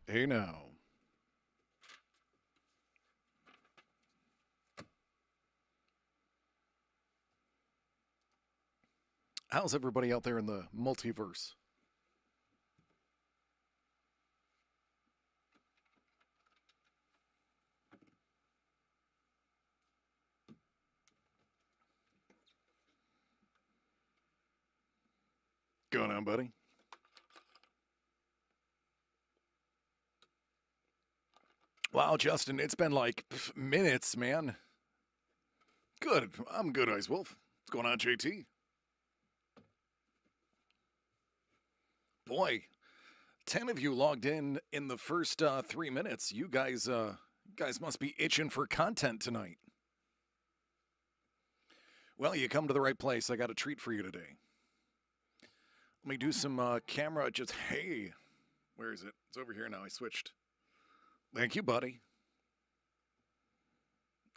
Hey now. How's everybody out there in the multiverse? Going on, buddy? Wow, Justin, it's been like minutes, man. Good. I'm good, Ice Wolf. What's going on, JT? Boy, 10 of you logged in the first 3 minutes. You guys must be itching for content tonight. Well, you come to the right place. I got a treat for you today. Let me do some camera. Just hey, where is it? It's over here now. I switched. Thank you, buddy.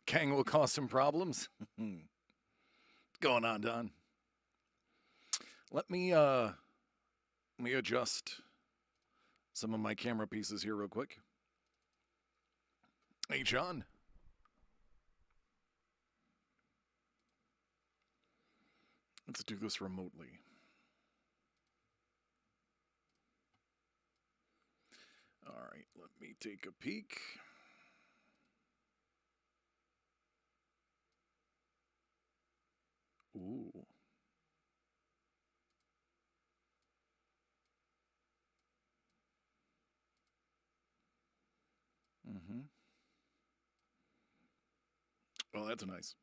Kang will cause some problems. What's going on, Don? Let me uh let me adjust some of my camera pieces here real quick. Hey, John. Let's do this remotely. All right, let me take a peek. Ooh. Mm-hmm. Well, that's nice.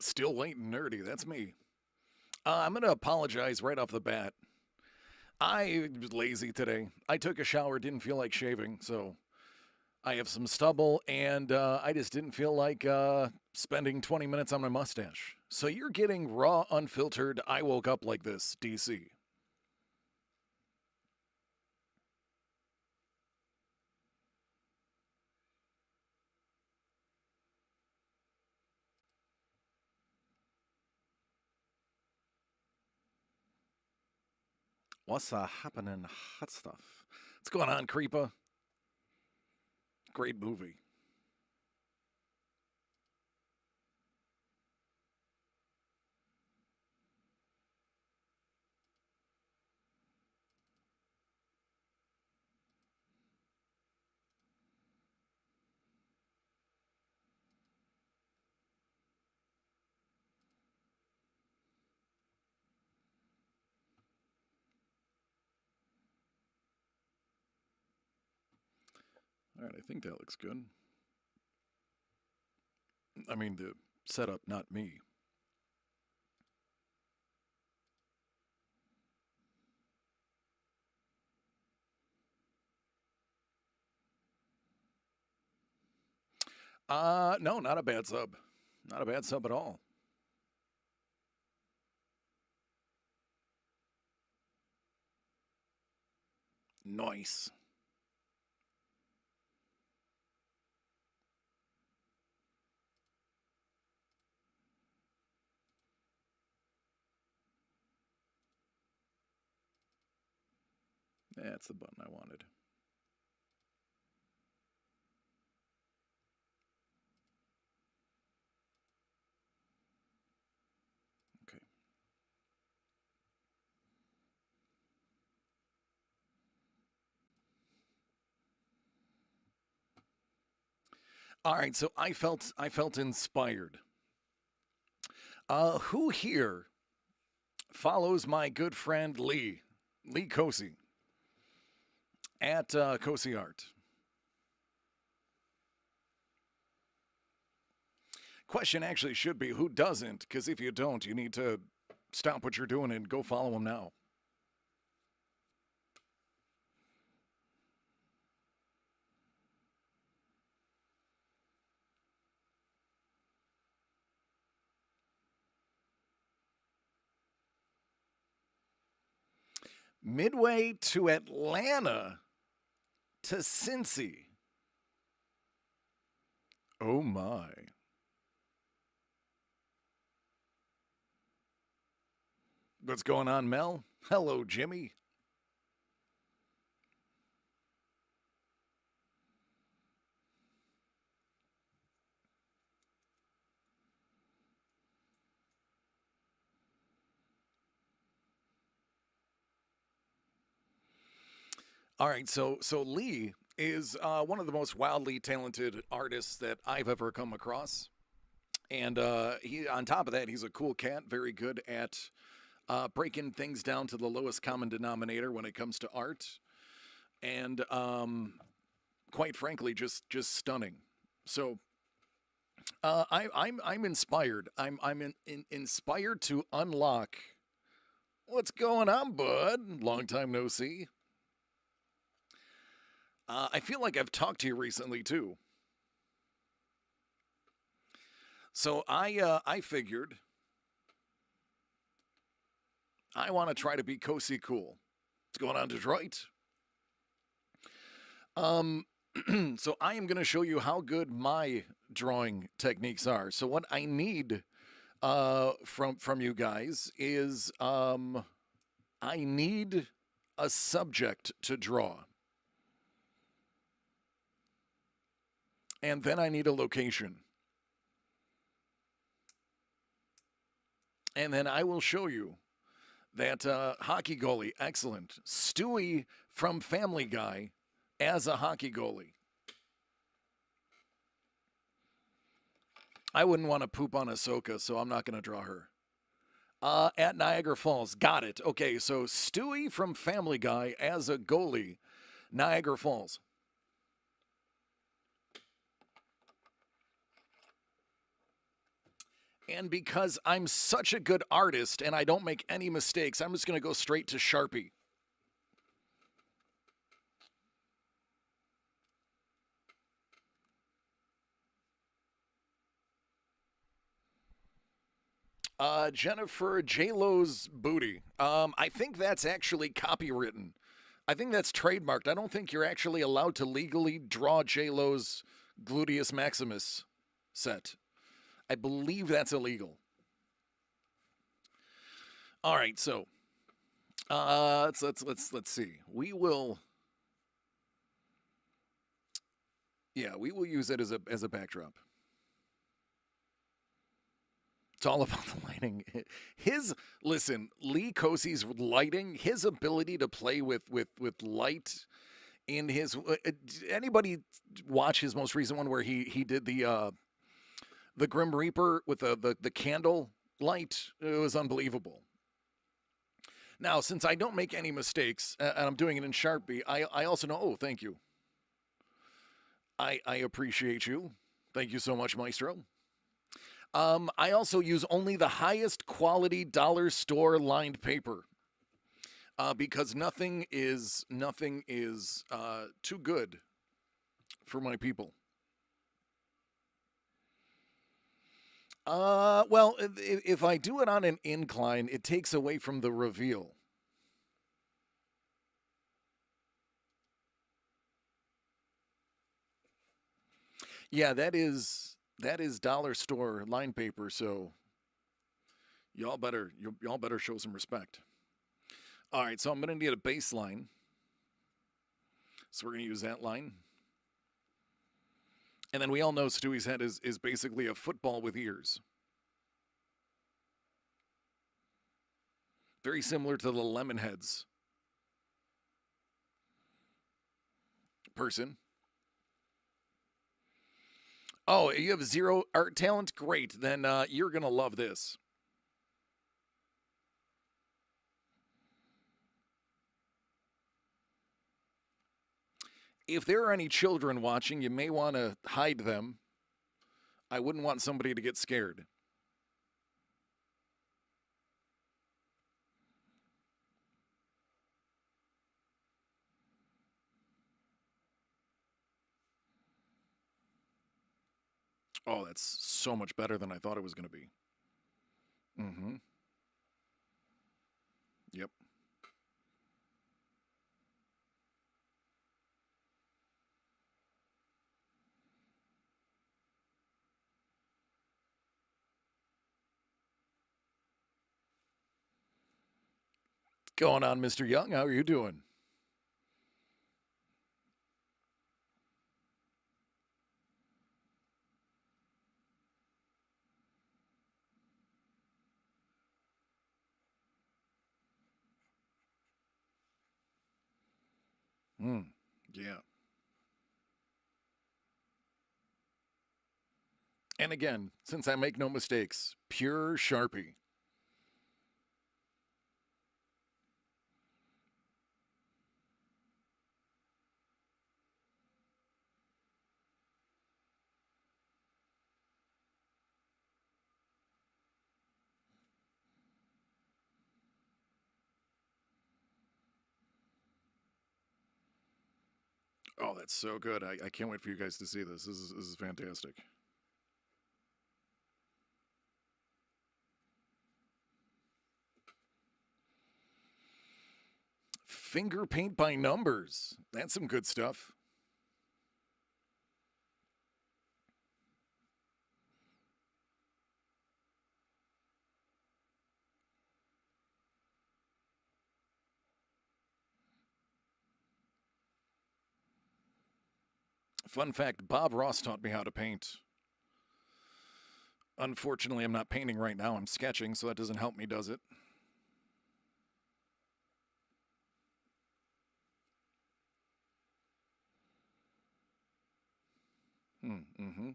Still waiting, nerdy. That's me. I'm gonna apologize right off the bat. I was lazy today. I took a shower, didn't feel like shaving, so I have some stubble, and I just didn't feel like spending 20 minutes on my mustache. So you're getting raw, unfiltered. I woke up like this, DC. What's happening? Hot stuff. What's going on, Creepa? Great movie. All right, I think that looks good. I mean, the setup, not me. No, not a bad sub. Not a bad sub at all. Nice. That's the button I wanted. Okay. All right, so I felt inspired. Who here follows my good friend Lee Kosi at Kosi Art? Question actually should be who doesn't, because if you don't, you need to stop what you're doing and go follow him now. Midway to Atlanta to Cincy. Oh my. What's going on, Mel? Hello, Jimmy. All right, so Lee is one of the most wildly talented artists that I've ever come across, and he on top of that, he's a cool cat, very good at breaking things down to the lowest common denominator when it comes to art, and quite frankly, just stunning. So I'm inspired. I'm inspired to unlock. What's going on, bud? Long time no see. I feel like I've talked to you recently too. So I figured I want to try to be cozy cool. What's going on, Detroit? Um, so I am going to show you how good my drawing techniques are. So what I need from you guys is I need a subject to draw, and then I need a location, and then I will show you that hockey goalie, excellent. Stewie from Family Guy as a hockey goalie. I wouldn't want to poop on Ahsoka, so I'm not going to draw her. At Niagara Falls. Got it. Okay, so Stewie from Family Guy as a goalie, Niagara Falls. And because I'm such a good artist and I don't make any mistakes, I'm just going to go straight to Sharpie. Jennifer J-Lo's booty. I think that's actually copywritten. I think that's trademarked. I don't think you're actually allowed to legally draw J-Lo's gluteus maximus set. I believe that's illegal. All right, so let's see. We will use it as a backdrop. It's all about the lighting. Lee Kosey's lighting, his ability to play with light in his. Anybody watch his most recent one where he did the Grim Reaper with the candle light? It was unbelievable. Now, since I don't make any mistakes and I'm doing it in Sharpie, I also know. Oh, thank you. I appreciate you. Thank you so much, Maestro. I also use only the highest quality dollar store lined paper because nothing is too good for my people. Well, if I do it on an incline, it takes away from the reveal. Yeah, that is dollar store line paper, so y'all better show some respect. All right, so I'm going to need a baseline. So we're going to use that line. And then we all know Stewie's head is basically a football with ears. Very similar to the Lemonheads person. Oh, you have zero art talent? Great. Then you're going to love this. If there are any children watching, you may want to hide them. I wouldn't want somebody to get scared. Oh, that's so much better than I thought it was going to be. Mm-hmm. Yep. Going on, Mr. Young? How are you doing? Hmm. Yeah. And again, since I make no mistakes, pure Sharpie. Oh, that's so good. I can't wait for you guys to see this. This is fantastic. Finger paint by numbers. That's some good stuff. Fun fact, Bob Ross taught me how to paint. Unfortunately, I'm not painting right now. I'm sketching, so that doesn't help me, does it? Mm-hmm.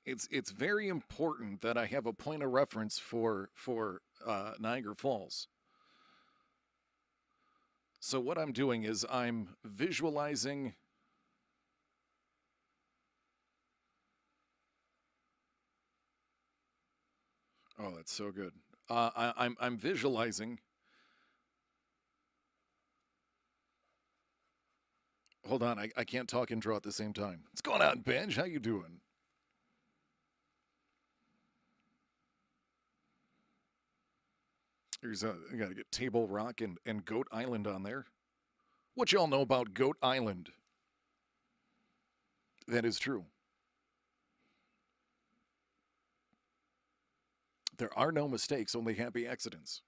It's very important that I have a point of reference for Niagara Falls. So what I'm doing is I'm visualizing. Oh, that's so good. I'm visualizing. Hold on, I can't talk and draw at the same time. What's going on, Benj? How you doing? I gotta get Table Rock and Goat Island on there. What y'all know about Goat Island? That is true. There are no mistakes, only happy accidents.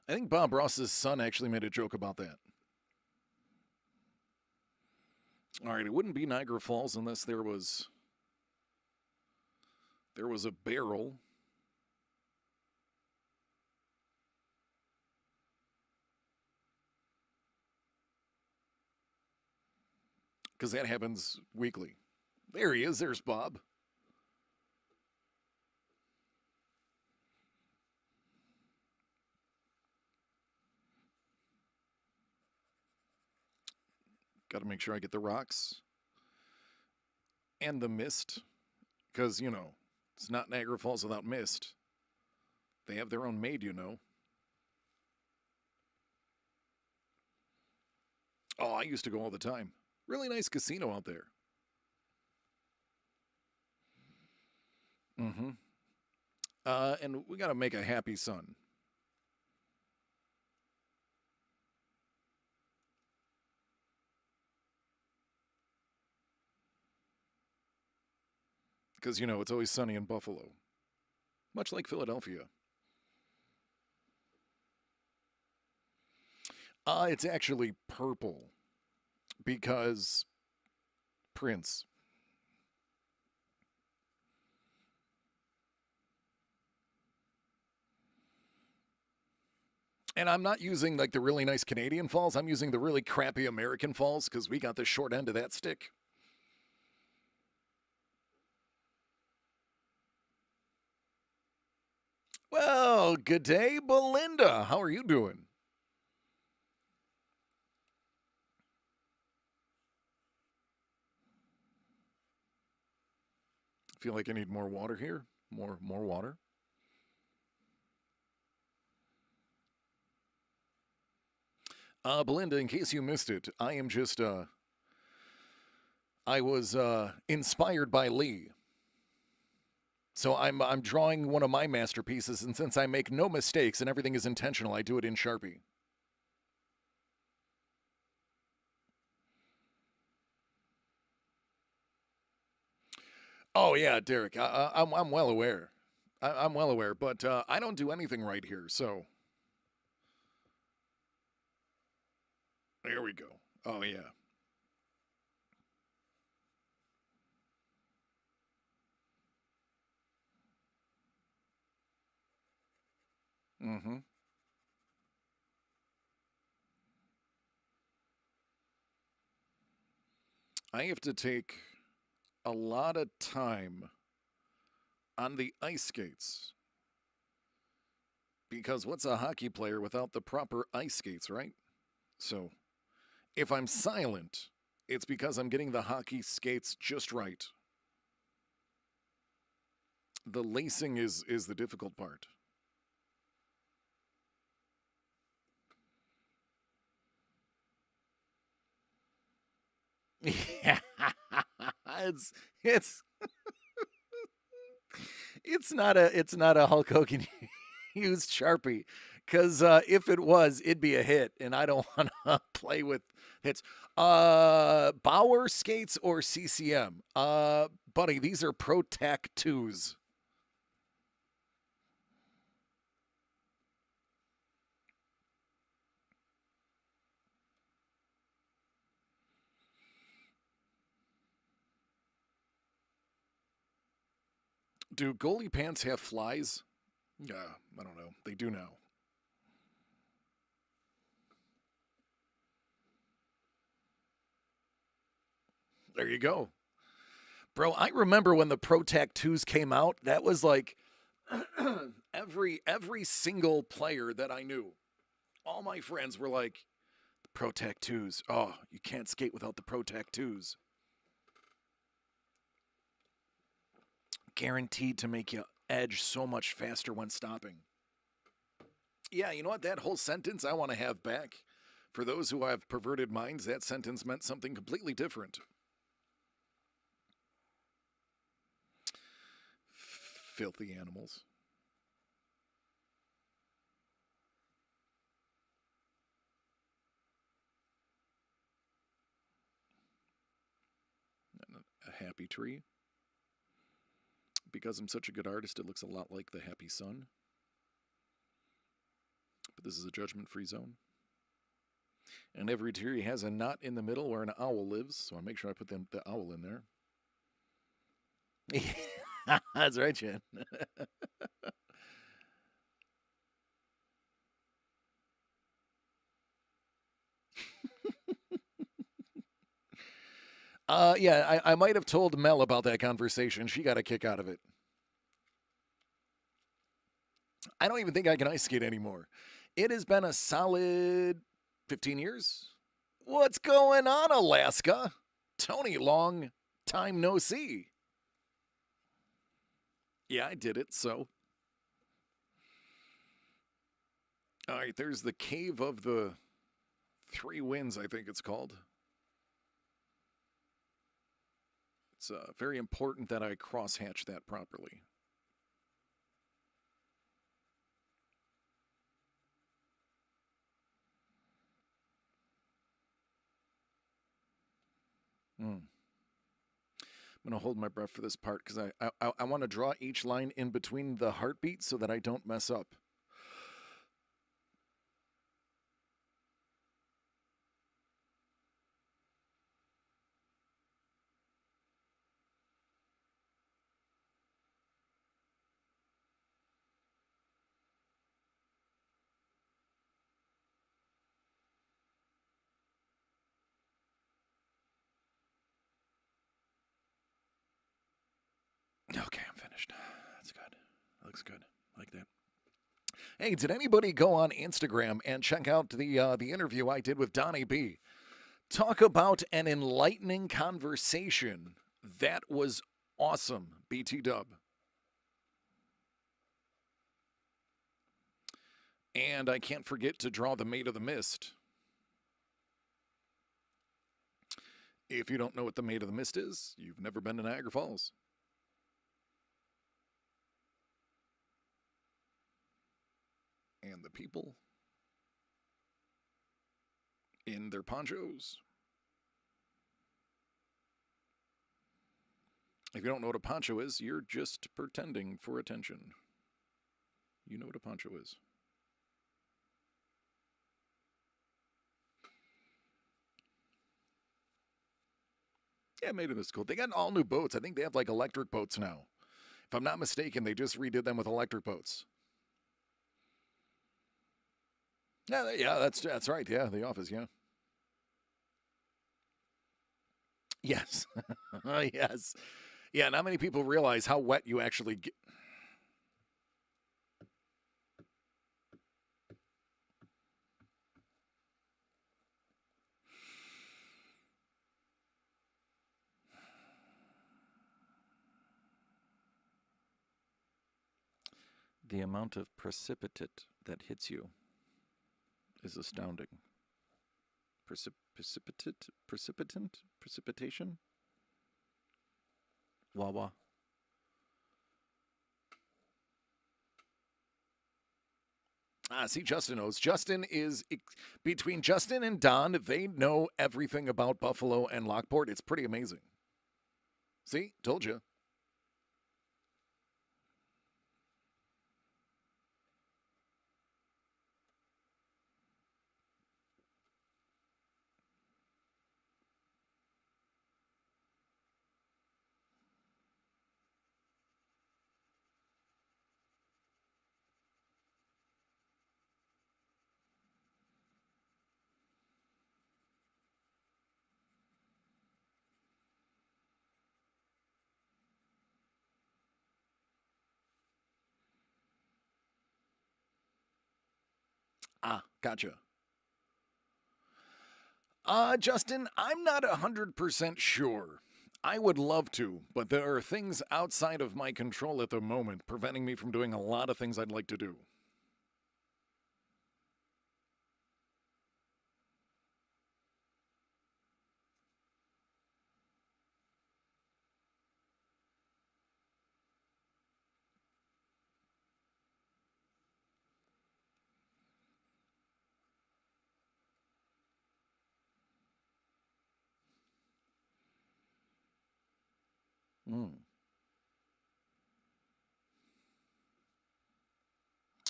I think Bob Ross's son actually made a joke about that. All right, it wouldn't be Niagara Falls unless there was a barrel. Because that happens weekly. There he is. There's Bob. Got to make sure I get the rocks and the mist. Because, it's not Niagara Falls without mist. They have their own maid. Oh, I used to go all the time. Really nice casino out there. Mm-hmm. And we got to make a happy son. Because, it's always sunny in Buffalo, much like Philadelphia. It's actually purple because Prince. And I'm not using like the really nice Canadian falls. I'm using the really crappy American falls because we got the short end of that stick. Well, good day, Belinda. How are you doing? Feel like I need more water here. More water. Belinda, in case you missed it, I was inspired by Lee. So I'm drawing one of my masterpieces, and since I make no mistakes and everything is intentional, I do it in Sharpie. Oh yeah, Derek. I'm well aware. I'm well aware, but I don't do anything right here. So there we go. Oh yeah. Mm-hmm. I have to take a lot of time on the ice skates because what's a hockey player without the proper ice skates, right? So if I'm silent, it's because I'm getting the hockey skates just right. The lacing is the difficult part. Yeah, it's it's it's not a Hulk Hogan used Sharpie, because if it was, it'd be a hit, and I don't want to play with hits. Bauer skates or CCM? Buddy, these are ProTac twos. Do goalie pants have flies? Yeah, I don't know. They do now. There you go. Bro, I remember when the ProTac 2s came out, that was like every single player that I knew. All my friends were like, ProTac 2s. Oh, you can't skate without the ProTac 2s. Guaranteed to make you edge so much faster when stopping. Yeah, you know what? That whole sentence I want to have back. For those who have perverted minds, that sentence meant something completely different. Filthy animals. A happy tree. Because I'm such a good artist, it looks a lot like the happy sun. But this is a judgment free zone. And every tree has a knot in the middle where an owl lives, so I make sure I put the owl in there. That's right, Jen. Yeah, I might have told Mel about that conversation. She got a kick out of it. I don't even think I can ice skate anymore. It has been a solid 15 years. What's going on, Alaska? Tony, long time no see. Yeah, I did it, so. All right, there's the Cave of the Three Winds, I think it's called. It's very important that I crosshatch that properly. Mm. I'm going to hold my breath for this part because I want to draw each line in between the heartbeats so that I don't mess up. Okay, I'm finished. That's good. Looks good. Like that. Hey, did anybody go on Instagram and check out the interview I did with Donnie B? Talk about an enlightening conversation. That was awesome, BT Dub. And I can't forget to draw the Maid of the Mist. If you don't know what the Maid of the Mist is, you've never been to Niagara Falls. And the people in their ponchos. If you don't know what a poncho is, you're just pretending for attention. You know what a poncho is. Yeah, made in school. They got all new boats. I think they have like electric boats now. If I'm not mistaken, they just redid them with electric boats. Yeah, that's right. Yeah, The Office. Yeah. Yes. Yes. Yeah. Not many people realize how wet you actually get. The amount of precipitate that hits you is astounding. Precipitation? Wawa. See, Justin knows. Justin is between Justin and Don. They know everything about Buffalo and Lockport. It's pretty amazing. See, told you. Gotcha. Justin, I'm not 100% sure. I would love to, but there are things outside of my control at the moment preventing me from doing a lot of things I'd like to do. Mm.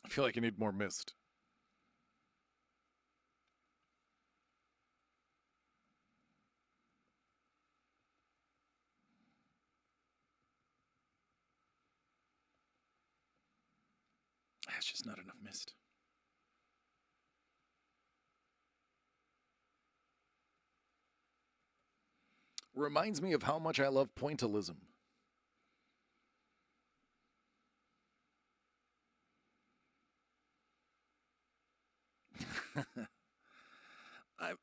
I feel like I need more mist. It's just not enough mist. Reminds me of how much I love pointillism.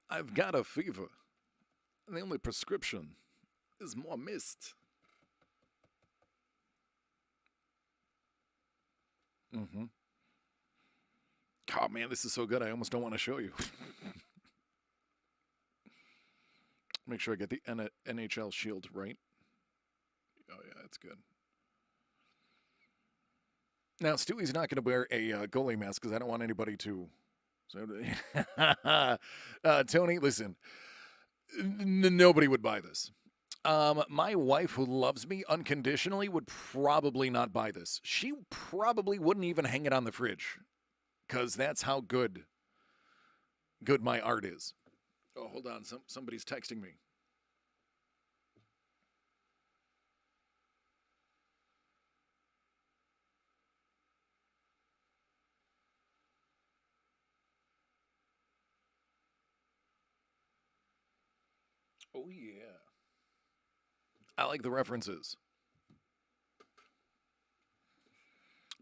I've got a fever. And the only prescription is more mist. Mm-hmm. Oh man, this is so good. I almost don't want to show you. Make sure I get the NHL shield right. Oh yeah, that's good. Now Stewie's not going to wear a goalie mask because I don't want anybody to. So, Tony, listen, nobody would buy this. My wife, who loves me unconditionally, would probably not buy this. She probably wouldn't even hang it on the fridge, because that's how good my art is. Oh, hold on, somebody's texting me. Oh yeah, I like the references.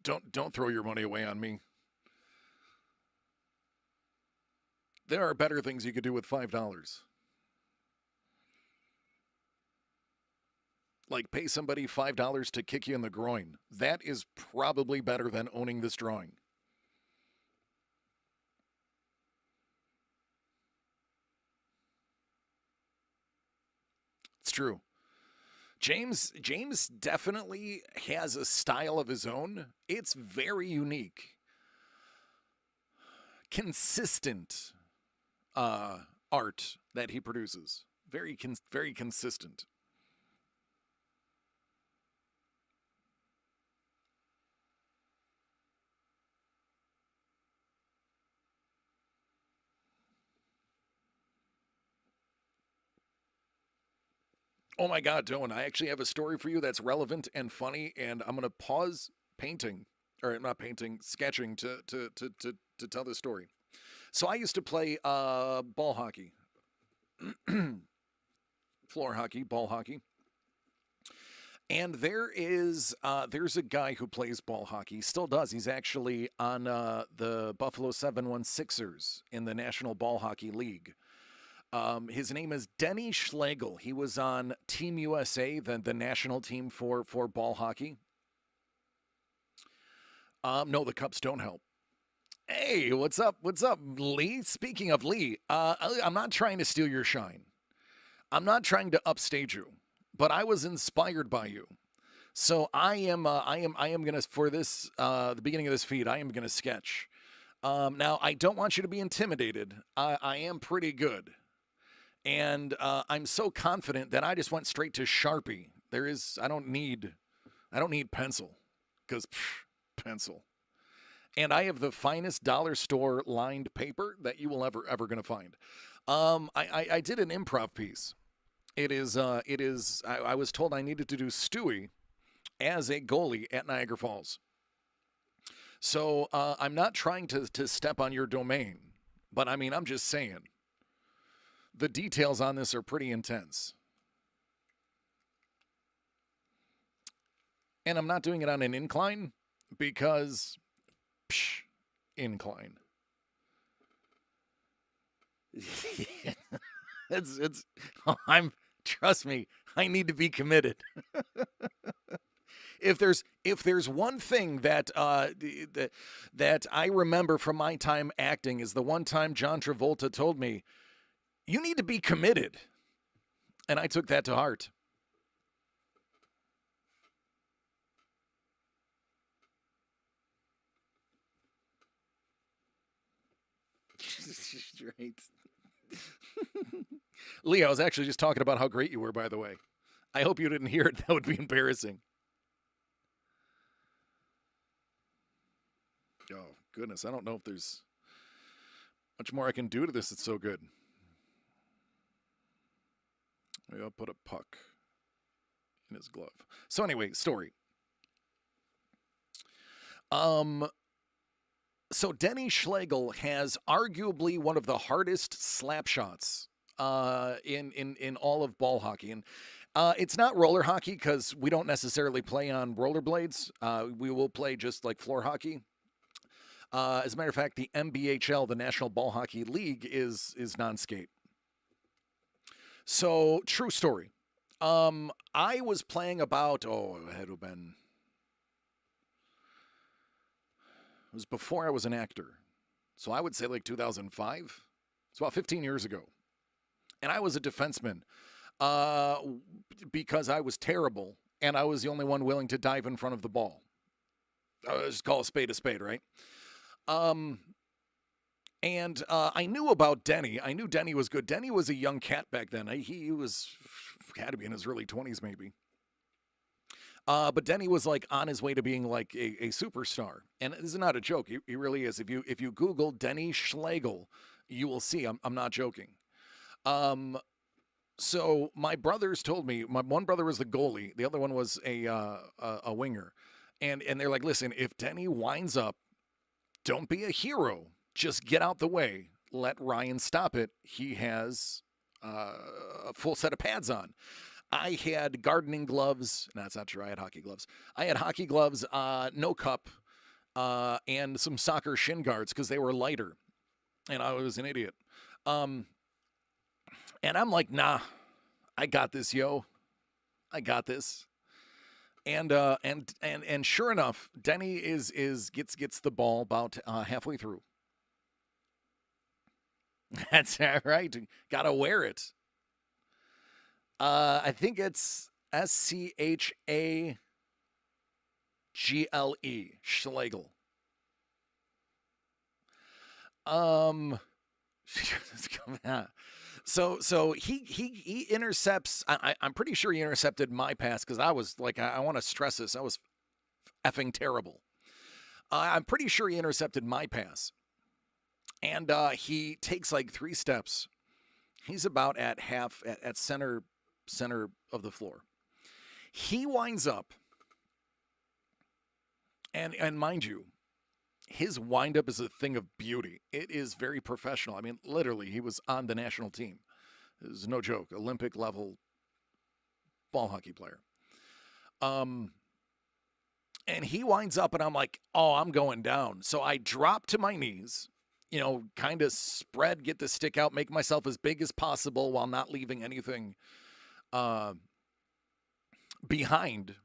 Don't throw your money away on me. There are better things you could do with $5. Like pay somebody $5 to kick you in the groin. That is probably better than owning this drawing. It's true. James definitely has a style of his own. It's very unique. Consistent art that he produces. Very consistent. Oh my God, Dylan, I actually have a story for you that's relevant and funny, and I'm gonna pause painting, or not painting, sketching to tell this story. So I used to play ball hockey, floor hockey, ball hockey. And there's a guy who plays ball hockey, still does. He's actually on the Buffalo 716ers in the National Ball Hockey League. His name is Denny Schlegel. He was on Team USA, the national team for ball hockey. No, the cups don't help. Hey, what's up? What's up, Lee? Speaking of Lee, I'm not trying to steal your shine. I'm not trying to upstage you, but I was inspired by you. So I am gonna for this the beginning of this feed. I am gonna sketch. Now I don't want you to be intimidated. I am pretty good, and I'm so confident that I just went straight to Sharpie. I don't need pencil, because pencil. And I have the finest dollar store lined paper that you will ever gonna find. I did an improv piece. I was told I needed to do Stewie as a goalie at Niagara Falls. So I'm not trying to step on your domain, but I mean, I'm just saying the details on this are pretty intense. And I'm not doing it on an incline because, incline. it's, trust me, I need to be committed. If there's one thing that I remember from my time acting is the one time John Travolta told me, "You need to be committed," and I took that to heart. Right. Leo, I was actually just talking about how great you were, by the way. I hope you didn't hear it. That would be embarrassing. Oh, goodness. I don't know if there's much more I can do to this. It's so good. Maybe I'll put a puck in his glove. So anyway, story. Um, so Denny Schlegel has arguably one of the hardest slap shots in all of ball hockey, and it's not roller hockey because we don't necessarily play on rollerblades. We will play just like floor hockey. As a matter of fact, the NBHL, the National Ball Hockey League, is non-skate. So true story. I was playing about it had to have been it was before I was an actor, so I would say like 2005. It's about 15 years ago, and I was a defenseman uh, because I was terrible and I was the only one willing to dive in front of the ball. Just call a spade, right? Um, and I knew about Denny. I knew Denny was good. Denny was a young cat back then. He was had to be in his early 20s, maybe. But Denny was like on his way to being like a superstar, and this is not a joke. He really is. If you Google Denny Schlegel, you will see. I'm not joking. Um, so my brothers told me my one brother was the goalie, the other one was a winger, and they're like, listen, if Denny winds up, don't be a hero. Just get out the way. Let Ryan stop it. He has a full set of pads on. I had gardening gloves. No, that's not true. I had hockey gloves. I had hockey gloves, no cup, and some soccer shin guards because they were lighter. And I was an idiot. Um, and I'm like, nah, I got this, yo. I got this. And sure enough, Denny gets the ball about halfway through. That's right. Gotta wear it. I think it's Schlegel. Um, so he intercepts. I'm pretty sure he intercepted my pass because I was like, I want to stress this. I was effing terrible. I'm pretty sure he intercepted my pass, and he takes like 3 steps. He's about at half at center center of the floor. He winds up, and mind you, his windup is a thing of beauty. It is very professional. I mean, literally, he was on the national team. It was no joke. Olympic level ball hockey player. And he winds up, and I'm like, oh, I'm going down. So I drop to my knees, kind of spread, get the stick out, make myself as big as possible while not leaving anything behind.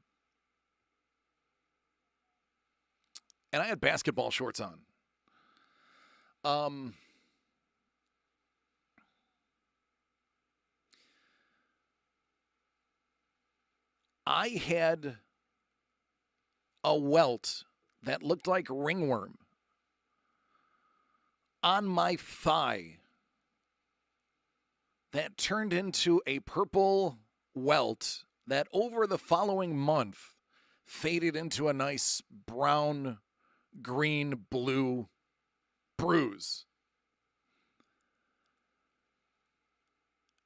And I had basketball shorts on. I had a welt that looked like ringworm on my thigh that turned into a purple welt that over the following month faded into a nice brown, green, blue bruise.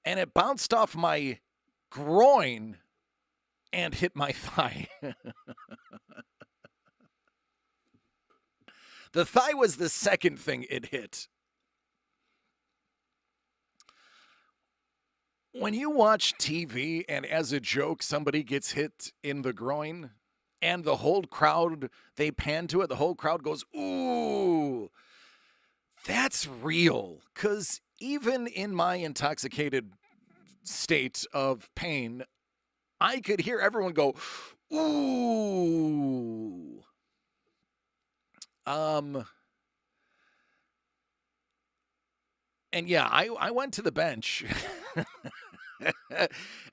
And it bounced off my groin and hit my thigh. The thigh was the second thing it hit. When you watch TV and as a joke somebody gets hit in the groin and the whole crowd, they pan to it, the whole crowd goes, ooh, that's real. Because even in my intoxicated state of pain, I could hear everyone go, ooh. And yeah, I went to the bench.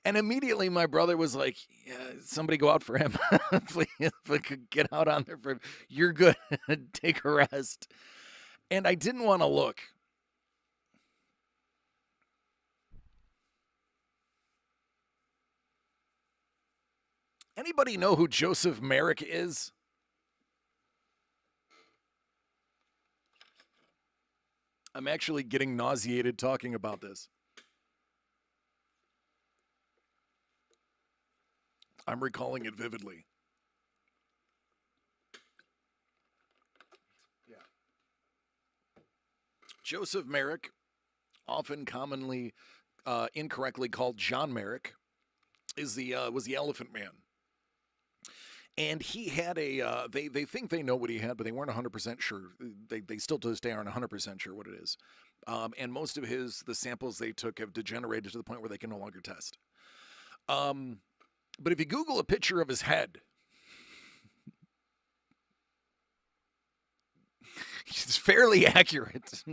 And immediately my brother was like, yeah, somebody go out for him. Please, if I could get out on there for him. You're good. Take a rest. And I didn't want to look. Anybody know who Joseph Merrick is? I'm actually getting nauseated talking about this. I'm recalling it vividly. Yeah. Joseph Merrick, often commonly incorrectly called John Merrick, was the Elephant Man. And he had a, they think they know what he had, but they weren't 100% sure. They still to this day aren't 100% sure what it is. And most of the samples they took have degenerated to the point where they can no longer test. But if you Google a picture of his head, it's fairly accurate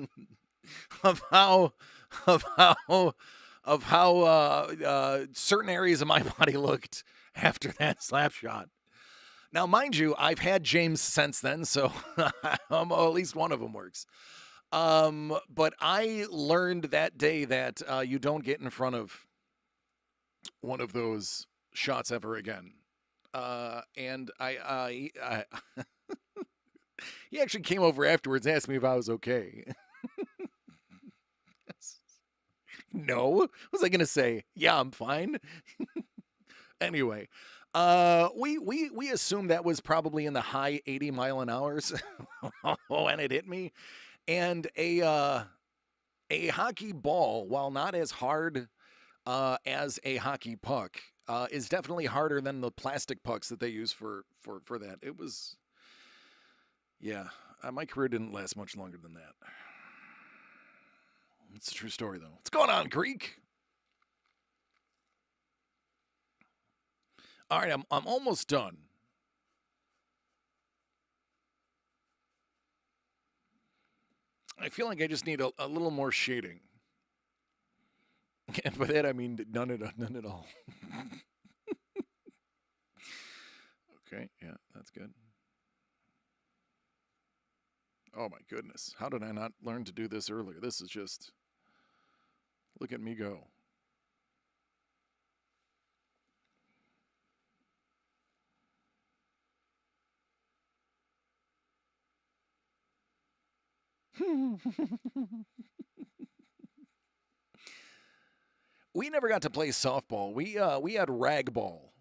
of how certain areas of my body looked after that slap shot. Now, mind you, I've had James since then, so at least one of them works. But I learned that day that you don't get in front of one of those shots ever again. And I he actually came over afterwards and asked me if I was okay. No. What was I going to say? Yeah, I'm fine. Anyway, we assumed that was probably in the high 80 mile an hours when it hit me. And a hockey ball, while not as hard as a hockey puck, is definitely harder than the plastic pucks that they use for that. It was, yeah, my career didn't last much longer than that. It's a true story, though. What's going on, Greek? All right, I'm almost done. I feel like I just need a little more shading. And by that I mean none at all. Okay, yeah, that's good. Oh my goodness. How did I not learn to do this earlier? This is just, look at me go. We never got to play softball. We had rag ball.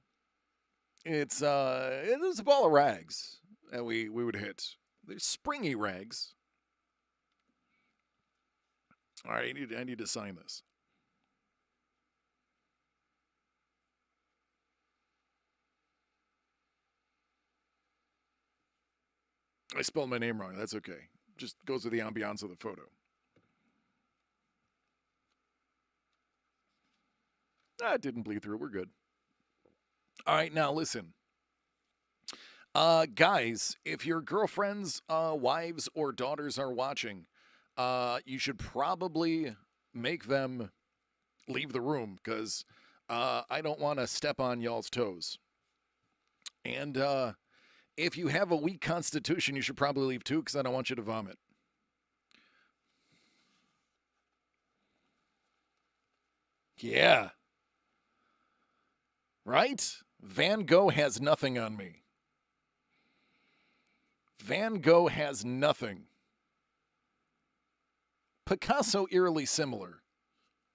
It was a ball of rags that we would hit. They're springy rags. All right, I need to sign this. I spelled my name wrong. That's okay. Just goes with the ambiance of the photo. It didn't bleed through. We're good. All right, now listen. Guys, if your girlfriends, wives, or daughters are watching, you should probably make them leave the room because I don't want to step on y'all's toes. And if you have a weak constitution, you should probably leave too because I don't want you to vomit. Yeah. Right? Van Gogh has nothing on me. Van Gogh has nothing. Picasso eerily similar,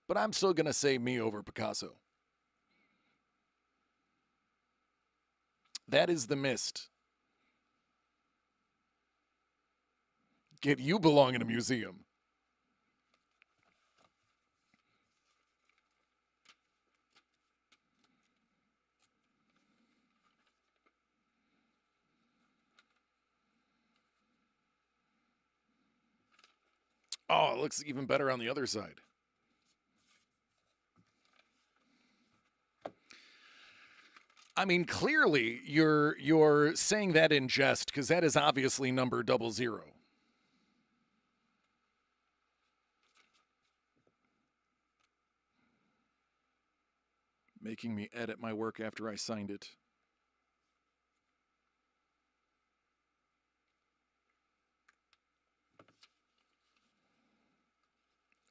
but I'm still going to say me over Picasso. That is the mist. You belong in a museum. Oh, it looks even better on the other side. I mean, clearly you're saying that in jest because that is obviously number 00. Making me edit my work after I signed it.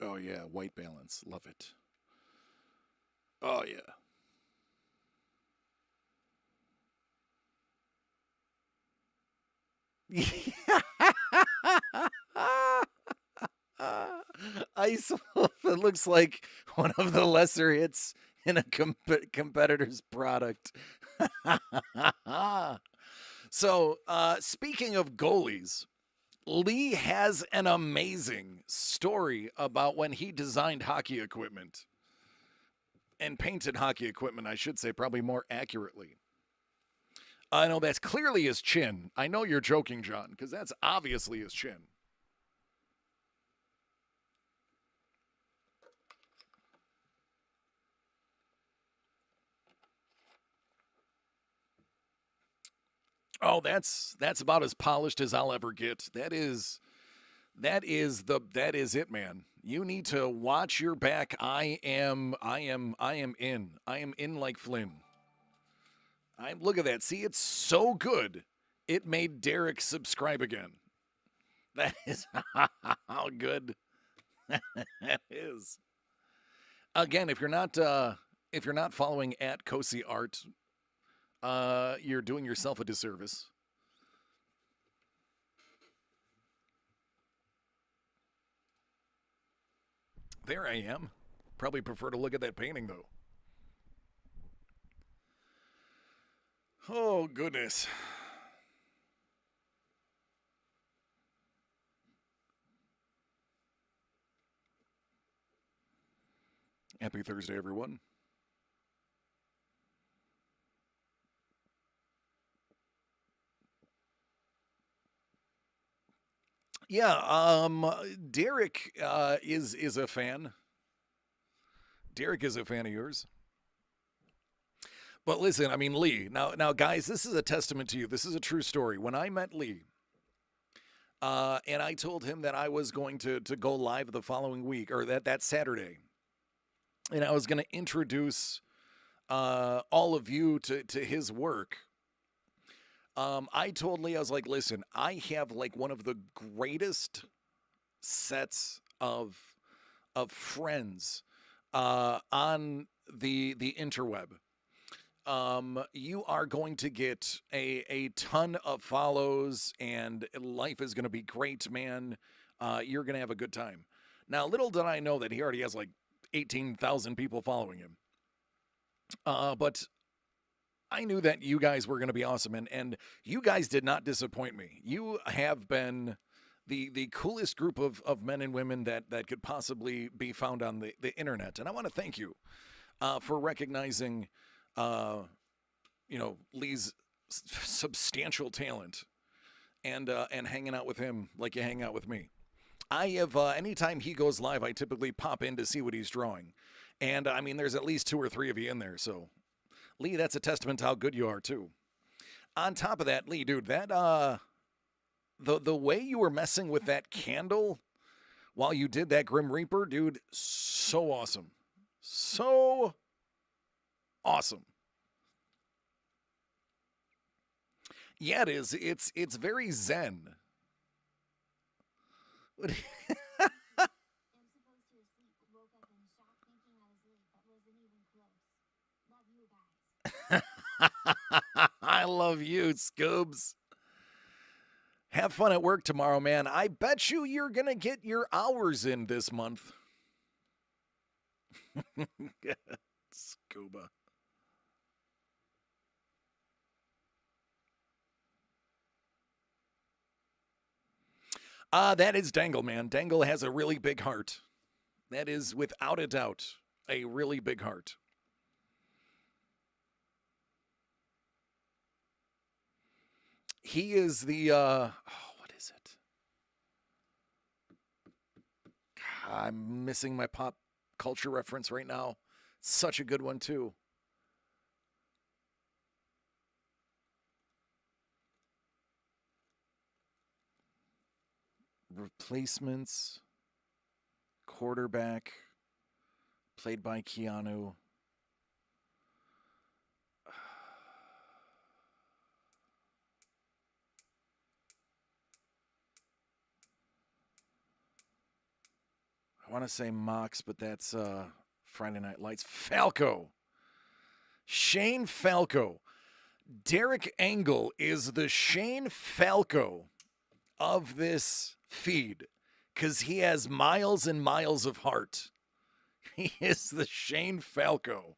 Oh yeah, white balance. Love it. Oh yeah. Ice Wolf. It looks like one of the lesser hits in a competitor's product. So, speaking of goalies, Lee has an amazing story about when he designed hockey equipment and painted hockey equipment, I should say, probably more accurately. I know that's clearly his chin. I know you're joking, John, because that's obviously his chin. Oh, that's about as polished as I'll ever get. That is it, man. You need to watch your back. I am in like Flynn. Look at that. See, it's so good. It made Derek subscribe again. That is how good that is. Again, if you're not following at Cosi Art, you're doing yourself a disservice. There I am. Probably prefer to look at that painting though. Oh goodness. Happy Thursday, everyone. Yeah, Derek is a fan. Derek is a fan of yours. But listen, I mean Lee. Now, guys, this is a testament to you. This is a true story. When I met Lee, and I told him that I was going to go live the following week or that Saturday, and I was going to introduce all of you to his work. I told Lee, I was like, listen, I have like one of the greatest sets of friends on the interweb. You are going to get a ton of follows, and life is going to be great, man. You're going to have a good time. Now, little did I know that he already has like 18,000 people following him. But I knew that you guys were going to be awesome, and you guys did not disappoint me. You have been the coolest group of men and women that could possibly be found on the internet, and I want to thank you for recognizing, Lee's substantial talent and hanging out with him like you hang out with me. I have anytime he goes live, I typically pop in to see what he's drawing, and I mean, there's at least 2 or 3 of you in there, so. Lee, that's a testament to how good you are, too. On top of that, Lee, dude, that, the way you were messing with that candle while you did that Grim Reaper, dude, so awesome. So awesome. Yeah, it is. It's very zen. What? I love you, Scoobs. Have fun at work tomorrow, man. I bet you're going to get your hours in this month. Scuba. That is Dangle, man. Dangle has a really big heart. That is, without a doubt, a really big heart. He is the, what is it? I'm missing my pop culture reference right now. Such a good one, too. Replacements, quarterback, played by Keanu. I want to say Mox, but that's Friday Night Lights. Falco. Shane Falco. Derek Angle is the Shane Falco of this feed because he has miles and miles of heart. He is the Shane Falco.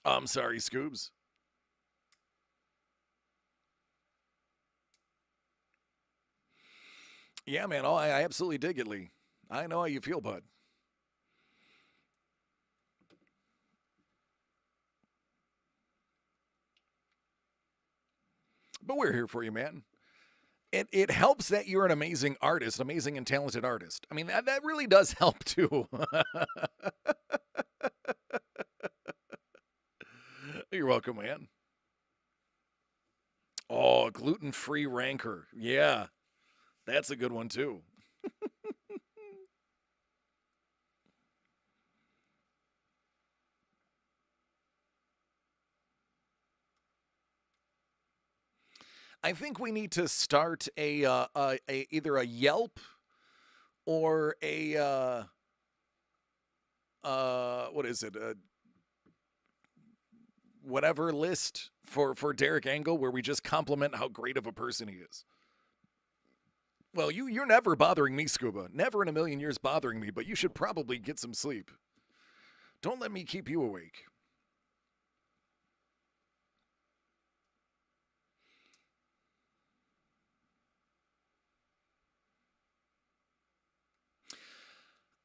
I'm sorry, Scoobs. Yeah, man. Oh, I absolutely dig it, Lee. I know how you feel, bud. But we're here for you, man. It helps that you're an amazing artist, amazing and talented artist. I mean, that really does help, too. You're welcome, man. Oh, gluten-free rancor. Yeah, that's a good one, too. I think we need to start a either a Yelp or a what is it? Whatever list for Derek Angle where we just compliment how great of a person he is. Well, you're never bothering me, Scuba. Never in a million years bothering me, but you should probably get some sleep. Don't let me keep you awake.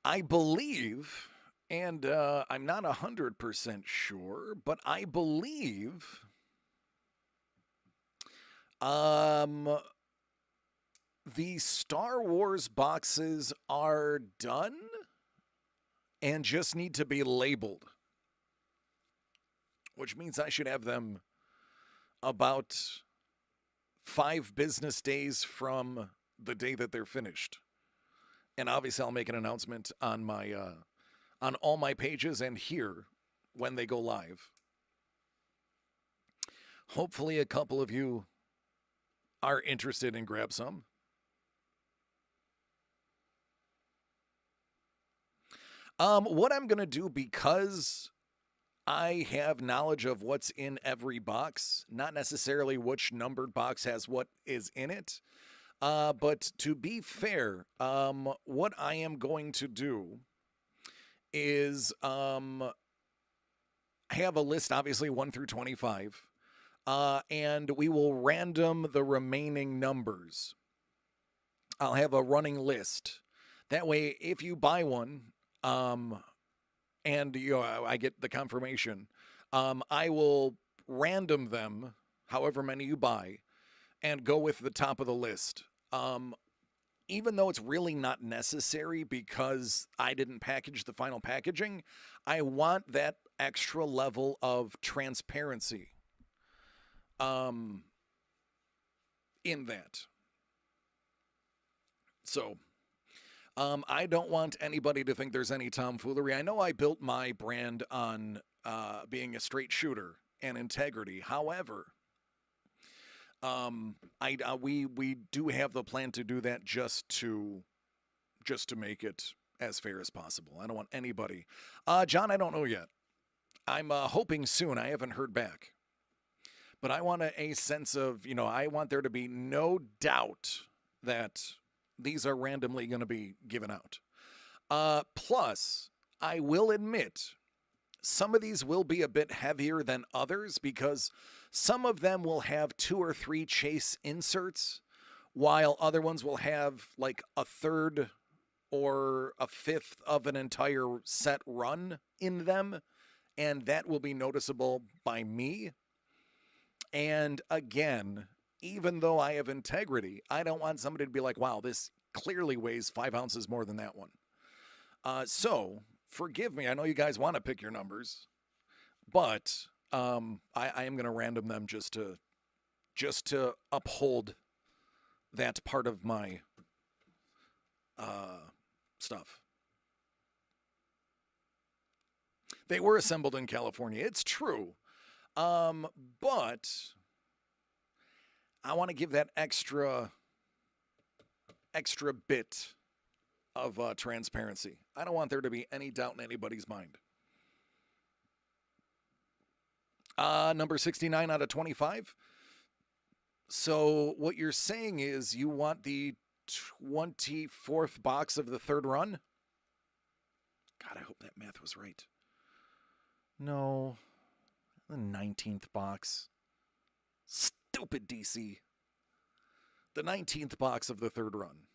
I believe, and I'm not 100% sure, but I believe the Star Wars boxes are done and just need to be labeled, which means I should have them about 5 business days from the day that they're finished. And obviously I'll make an announcement on my on all my pages and here when they go live. Hopefully a couple of you are interested in grab some. What I'm going to do, because I have knowledge of what's in every box, not necessarily which numbered box has what is in it, But to be fair, what I am going to do is have a list, obviously 1 through 25, and we will random the remaining numbers. I'll have a running list. That way, if you buy one, and I get the confirmation, I will random them, however many you buy, and go with the top of the list. Even though it's really not necessary because I didn't package the final packaging, I want that extra level of transparency in that. So I don't want anybody to think there's any tomfoolery. I know I built my brand on being a straight shooter and integrity. However, we do have the plan to do that just to make it as fair as possible. I don't want anybody. John, I don't know yet. I'm hoping soon. I haven't heard back. But I want a sense of, I want there to be no doubt that these are randomly going to be given out. Plus, I will admit, some of these will be a bit heavier than others because some of them will have 2 or 3 chase inserts, while other ones will have like a third or a fifth of an entire set run in them, and that will be noticeable by me. And again, even though I have integrity, I don't want somebody to be like, wow, this clearly weighs 5 ounces more than that one. So forgive me. I know you guys want to pick your numbers, but I am going to random them just to uphold that part of my stuff. They were assembled in California. It's true. But I want to give that extra bit of transparency. I don't want there to be any doubt in anybody's mind. Number 69 out of 25. So what you're saying is you want the 24th box of the third run? God, I hope that math was right. No. The 19th box. Stupid DC. The 19th box of the third run.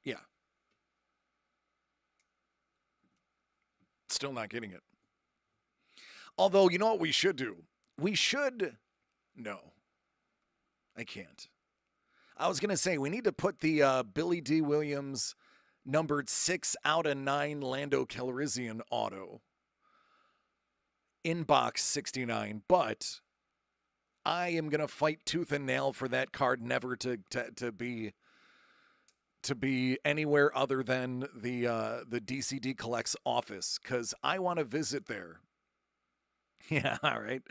Yeah. Still not getting it. Although, you know what we should do? We should... No. I can't. I was going to say, we need to put the Billy D. Williams numbered 6 out of 9 Lando Calrissian auto in box 69, but I am going to fight tooth and nail for that card never to be anywhere other than the DCD Collects office, because I want to visit there. Yeah, all right.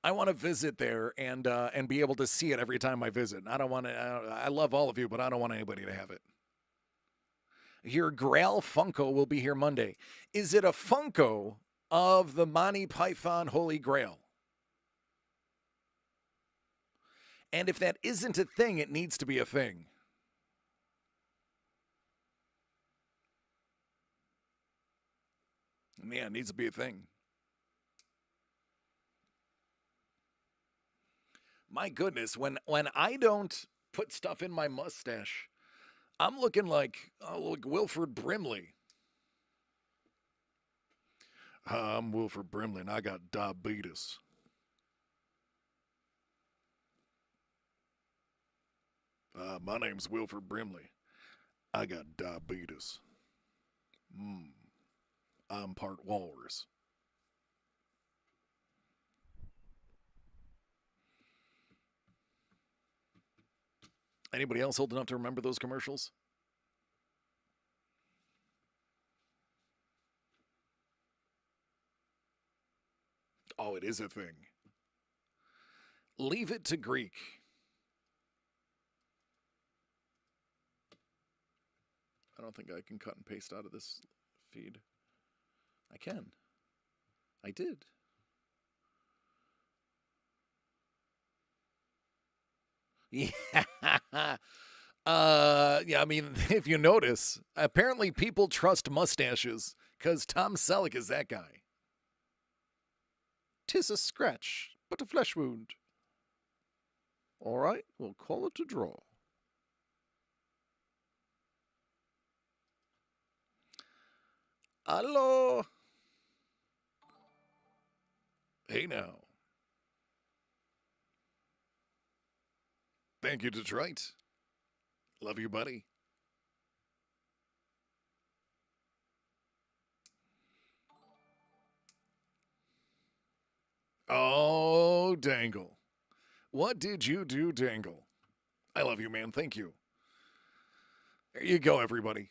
I want to visit there and be able to see it every time I visit. I don't want to. I love all of you, but I don't want anybody to have it. Your Grail Funko will be here Monday. Is it a Funko of the Monty Python Holy Grail? And if that isn't a thing, it needs to be a thing. Yeah, it needs to be a thing. My goodness, when I don't put stuff in my mustache, I'm looking like Wilford Brimley. I'm Wilford Brimley, and I got diabetes. My name's Wilford Brimley. I got diabetes. I'm part walrus. Anybody else old enough to remember those commercials? Oh, it is a thing. Leave it to Greek. I don't think I can cut and paste out of this feed. I can. I did. Yeah. Yeah, I mean, if you notice, apparently people trust mustaches because Tom Selleck is that guy. 'Tis a scratch, but a flesh wound. All right, we'll call it a draw. Hello. Hey now. Thank you, Detroit. Love you, buddy. Oh, Dangle. What did you do, Dangle? I love you, man. Thank you. There you go, everybody.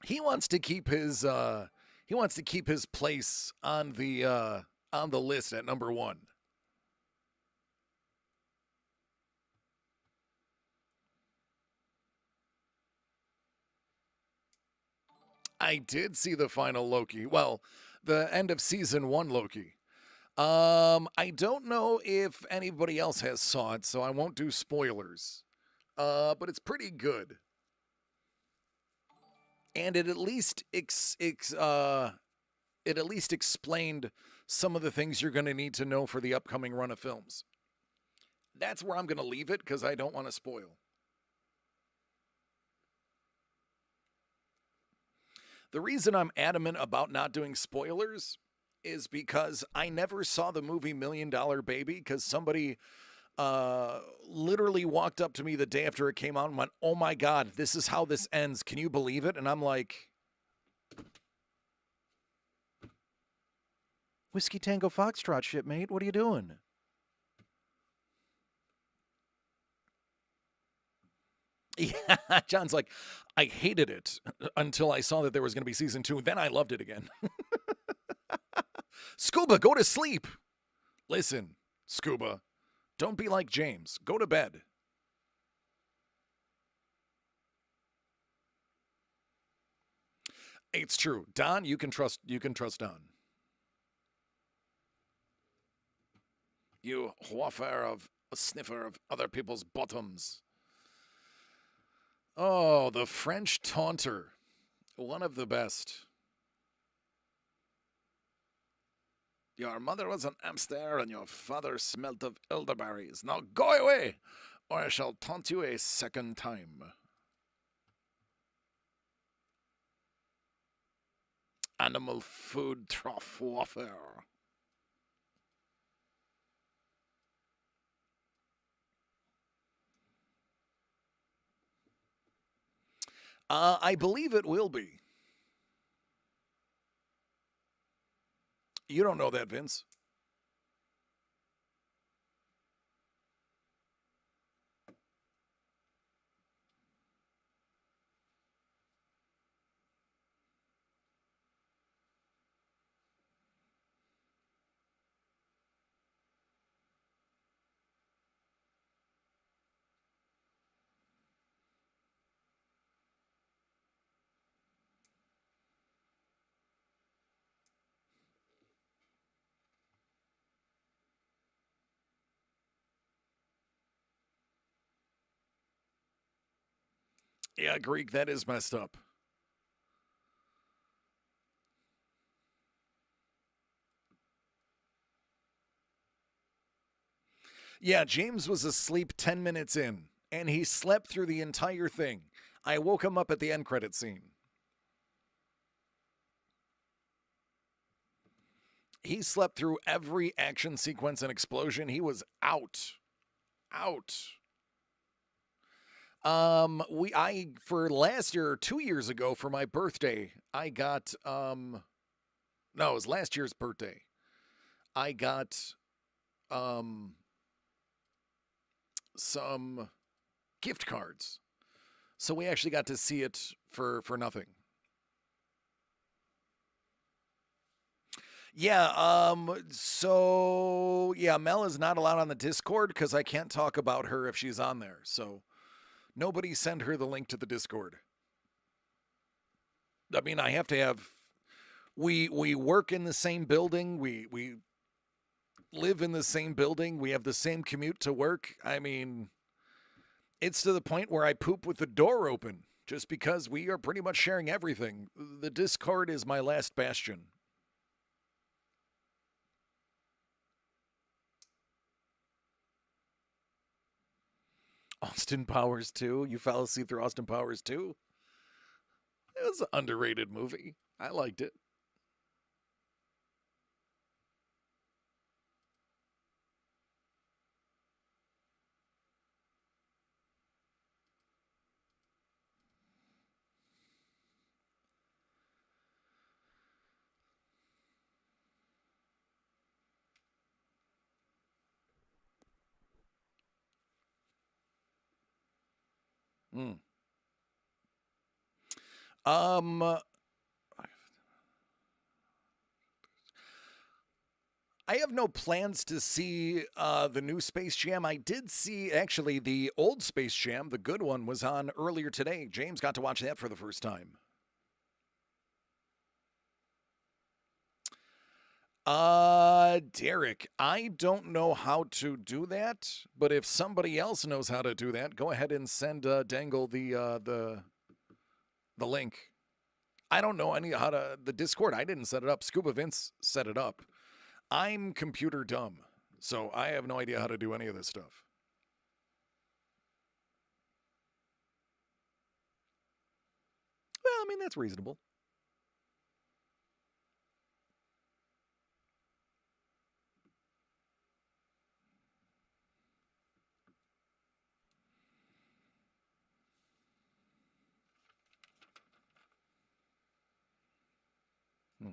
He wants to keep his place on the list at number 1. I did see the final Loki. Well, the end of season 1 Loki. I don't know if anybody else has saw it, so I won't do spoilers. But it's pretty good. And it at least explained some of the things you're going to need to know for the upcoming run of films. That's where I'm going to leave it because I don't want to spoil. The reason I'm adamant about not doing spoilers is because I never saw the movie Million Dollar Baby because somebody literally walked up to me the day after it came out and went, "Oh my God, this is how this ends. Can you believe it?" And I'm like, Whiskey Tango Foxtrot shit, mate. What are you doing? Yeah, John's like, I hated it until I saw that there was going to be season 2. Then I loved it again. Scuba, go to sleep. Listen, Scuba, don't be like James. Go to bed. It's true. Don, you can trust Don. You whaffer of a sniffer of other people's bottoms. Oh, the French taunter. One of the best. Your mother was an hamster and your father smelt of elderberries. Now go away, or I shall taunt you a second time. Animal food trough warfare. I believe it will be. You don't know that, Vince. Yeah, Greek, that is messed up. Yeah, James was asleep 10 minutes in, and he slept through the entire thing. I woke him up at the end credit scene. He slept through every action sequence and explosion. He was out. Out. I for last year, 2 years ago, for my birthday, I got no, it was last year's birthday. I got um some gift cards. So we actually got to see it for nothing. Yeah, so yeah, Mel is not allowed on the Discord because I can't talk about her if she's on there. So nobody send her the link to the Discord. I mean, I have to have we work in the same building. We live in the same building. We have the same commute to work. I mean, it's to the point where I poop with the door open just because we are pretty much sharing everything. The Discord is my last bastion. Austin Powers 2? You fell asleep through Austin Powers 2? It was an underrated movie. I liked it. Mm. Um, I have no plans to see the new Space Jam. I did see actually the old Space Jam, the good one, was on earlier today. James got to watch that for the first time. Derek, I don't know how to do that, but if somebody else knows how to do that, go ahead and send Dangle the link. I don't know any how to the Discord. I didn't set it up. Scuba Vince set it up. I'm computer dumb, so I have no idea how to do any of this stuff. Well, I mean that's reasonable. Hmm.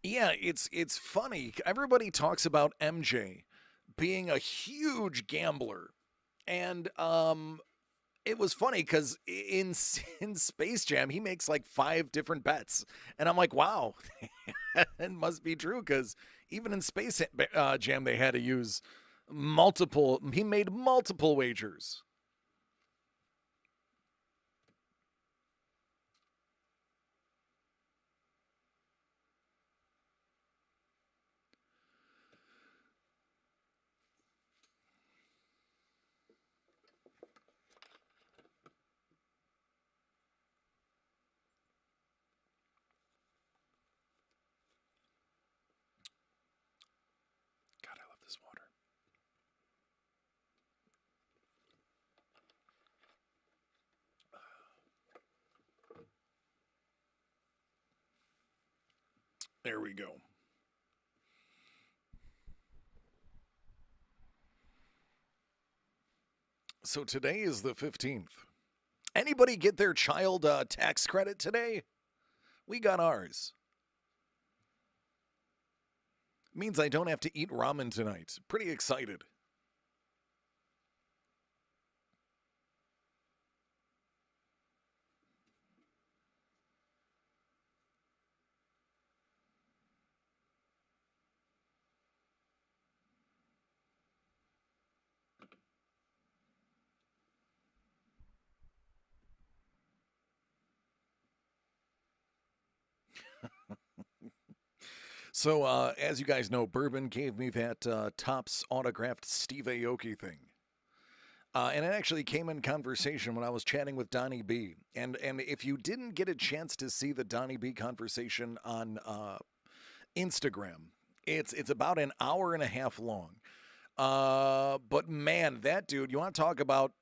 Yeah, it's funny. Everybody talks about MJ being a huge gambler, and it was funny because in in Space Jam he makes like 5 different bets, and I'm like, wow, it must be true because even in Space Jam they had to use multiple. He made multiple wagers. God, I love this water. There we go. So today is the 15th. Anybody get their child tax credit today? We got ours. Means I don't have to eat ramen tonight. Pretty excited. So, as you guys know, Bourbon gave me that Topps autographed Steve Aoki thing. And it actually came in conversation when I was chatting with Donnie B. And if you didn't get a chance to see the Donnie B conversation on Instagram, it's about an hour and a half long. But man, that dude, you want to talk about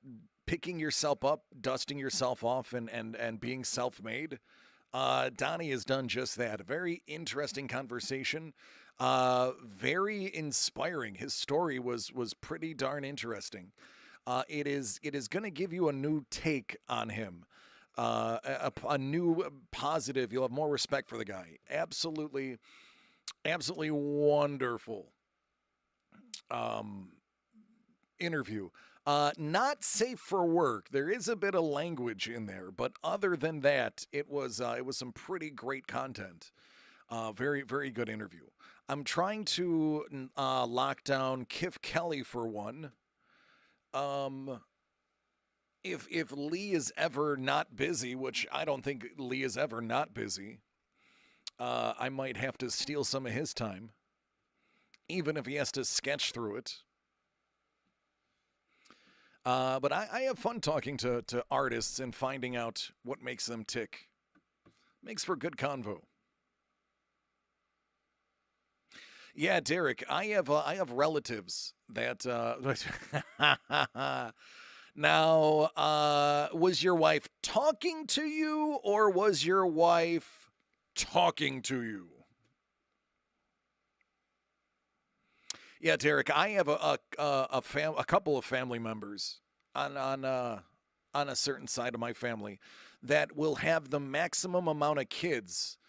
picking yourself up, dusting yourself off, and being self-made? Donnie has done just that. A very interesting conversation. Very inspiring. His story was pretty darn interesting. It is going to give you a new take on him. A new positive. You'll have more respect for the guy. Absolutely, absolutely wonderful um, interview. Not safe for work. There is a bit of language in there, but other than that, it was some pretty great content. Very very good interview. I'm trying to lock down Kif Kelly for one. Um, if Lee is ever not busy, which I don't think Lee is ever not busy, I might have to steal some of his time, even if he has to sketch through it. But I have fun talking to artists and finding out what makes them tick. Makes for good convo. Yeah, Derek, I have relatives that now was your wife talking to you or was your wife talking to you? Yeah, Derek, I have a couple of family members on a certain side of my family that will have the maximum amount of kids,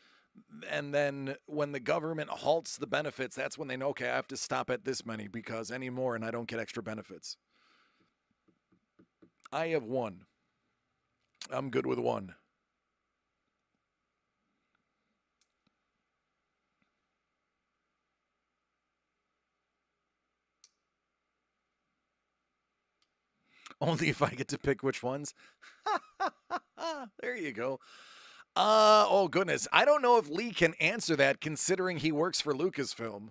and then when the government halts the benefits, that's when they know, okay, I have to stop at this many because any more and I don't get extra benefits. I have one. I'm good with one. Only if I get to pick which ones. There you go. Oh goodness. I don't know if Lee can answer that considering he works for Lucasfilm.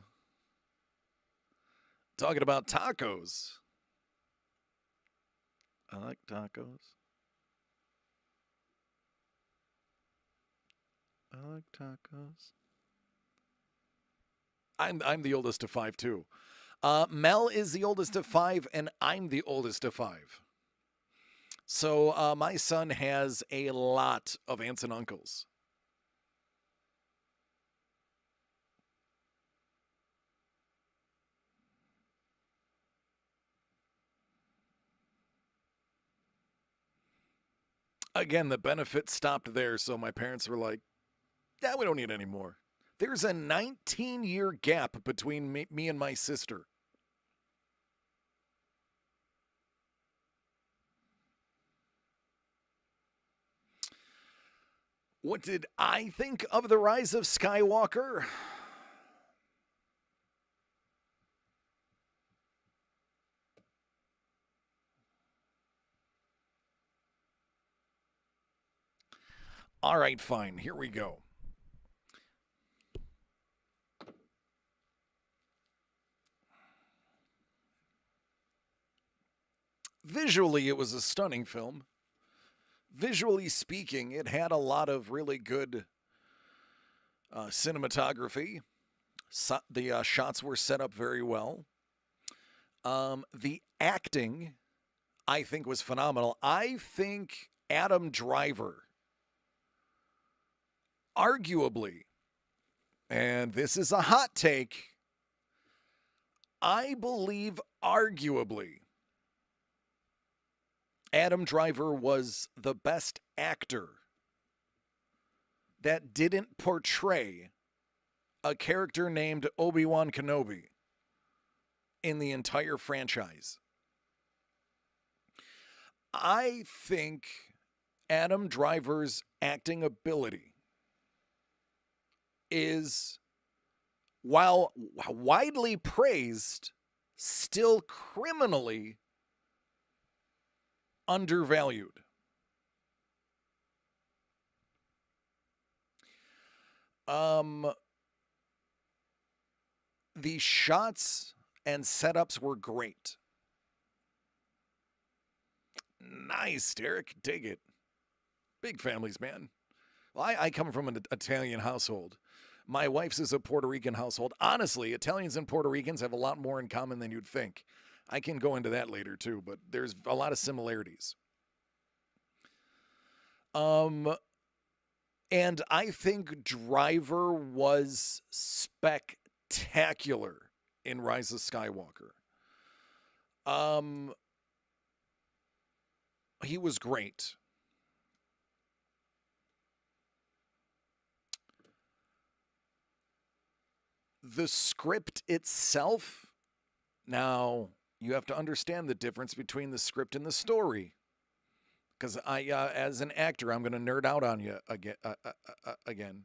Talking about tacos. I like tacos. I like tacos. I'm the oldest of five too. Mel is the oldest of five, and I'm the oldest of five. So my son has a lot of aunts and uncles. Again, the benefit stopped there, so my parents were like, yeah, we don't need any more. There's a 19-year gap between me and my sister. What did I think of The Rise of Skywalker? All right, fine. Here we go. Visually, it was a stunning film. Visually speaking, it had a lot of really good cinematography. The shots were set up very well. The acting, I think, was phenomenal. I think Adam Driver, arguably, and this is a hot take, I believe arguably Adam Driver was the best actor that didn't portray a character named Obi-Wan Kenobi in the entire franchise. I think Adam Driver's acting ability is, while widely praised, still criminally undervalued. The shots and setups were great. Nice, Derek. Dig it. Big families, man. Well, I come from an Italian household. My wife's is a Puerto Rican household. Honestly, Italians and Puerto Ricans have a lot more in common than you'd think. I can go into that later too, but there's a lot of similarities. And I think Driver was spectacular in Rise of Skywalker. He was great. The script itself, now you have to understand the difference between the script and the story. Because as an actor, I'm going to nerd out on you again.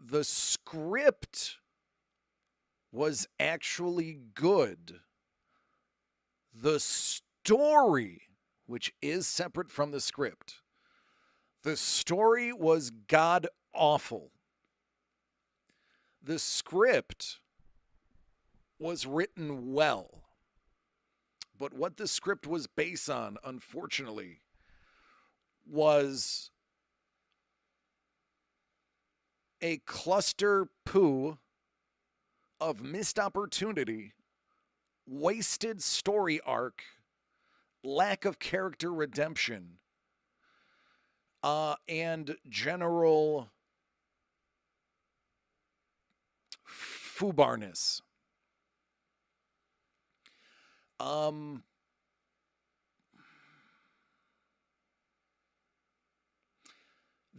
The script was actually good. The story which is separate from the script. The story was god awful. The script was written well. But what the script was based on, unfortunately, was a cluster poo of missed opportunity, wasted story arc, lack of character redemption, and general foobarness.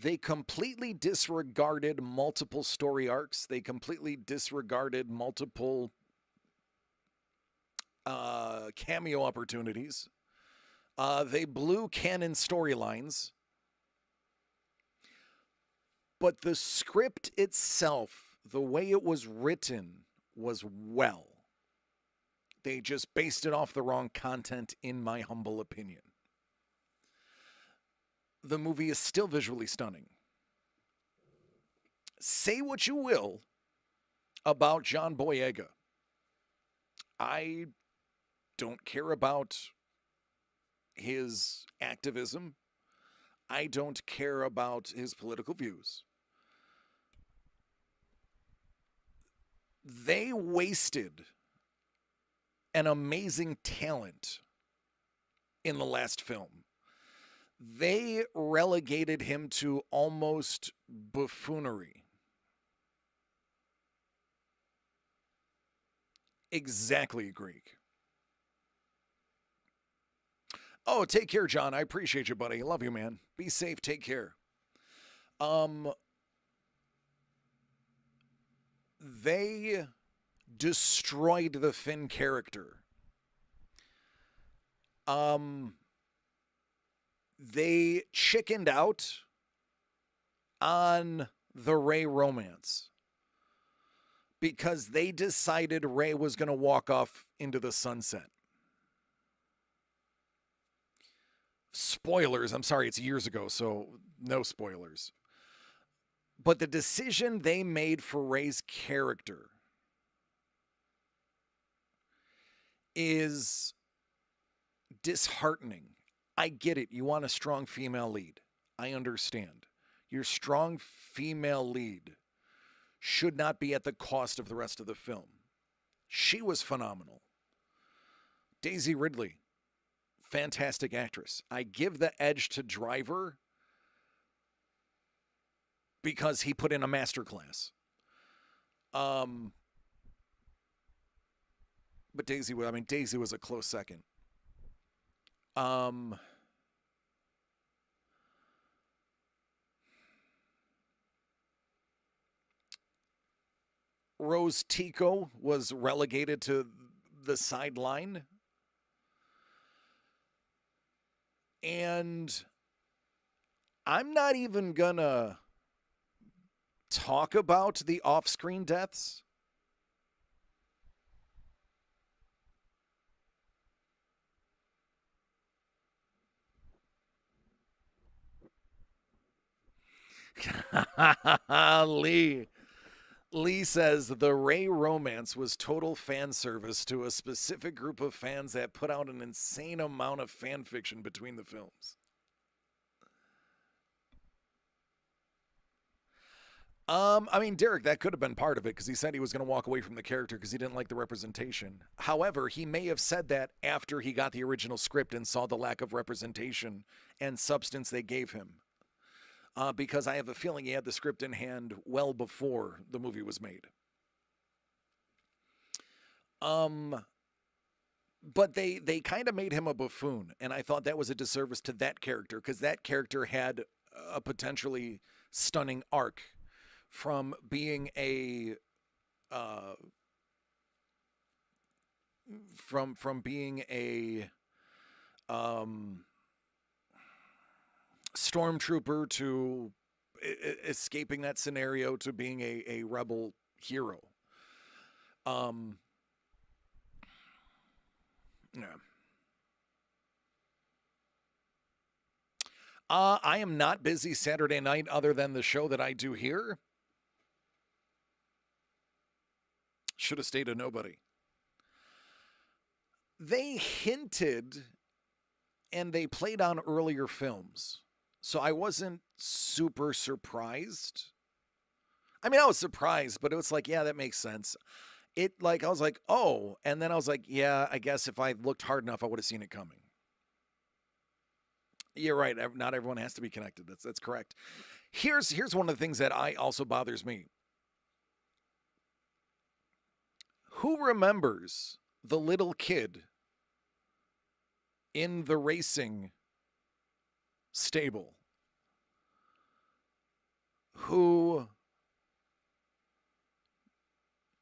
They completely disregarded multiple story arcs. They completely disregarded multiple cameo opportunities. They blew canon storylines. But the script itself, the way it was written, was well. They just based it off the wrong content, in my humble opinion. The movie is still visually stunning. Say what you will about John Boyega. I don't care about his activism. I don't care about his political views. They wasted an amazing talent in the last film. They relegated him to almost buffoonery. Exactly, Greek. Oh, take care, John. I appreciate you, buddy. Love you, man. Be safe. Take care. They destroyed the Finn character. They chickened out on the Rey romance because they decided Rey was going to walk off into the sunset. Spoilers. I'm sorry, it's years ago, so no spoilers. But the decision they made for Rey's character is disheartening. I get it. You want a strong female lead. I understand. Your strong female lead should not be at the cost of the rest of the film. She was phenomenal. Daisy Ridley, fantastic actress. I give the edge to Driver because he put in a masterclass. But Daisy was a close second. Rose Tico was relegated to the sideline. And I'm not even gonna talk about the off-screen deaths. Lee says the Rey romance was total fan service to a specific group of fans that put out an insane amount of fan fiction between the films. Derek, that could have been part of it because he said he was going to walk away from the character because he didn't like the representation. However, he may have said that after he got the original script and saw the lack of representation and substance they gave him. Because I have a feeling he had the script in hand well before the movie was made. But they kind of made him a buffoon, and I thought that was a disservice to that character because that character had a potentially stunning arc from being a stormtrooper to escaping that scenario to being a rebel hero. Yeah. I am not busy Saturday night other than the show that I do here. Should have stayed a nobody. They hinted and they played on earlier films. So I wasn't super surprised. I mean, I was surprised, but it was like, yeah, that makes sense. It like I was like, oh, and then I was like, yeah, I guess if I looked hard enough, I would have seen it coming. You're right. Not everyone has to be connected. That's correct. Here's one of the things that I also bothers me. Who remembers the little kid in the racing stable who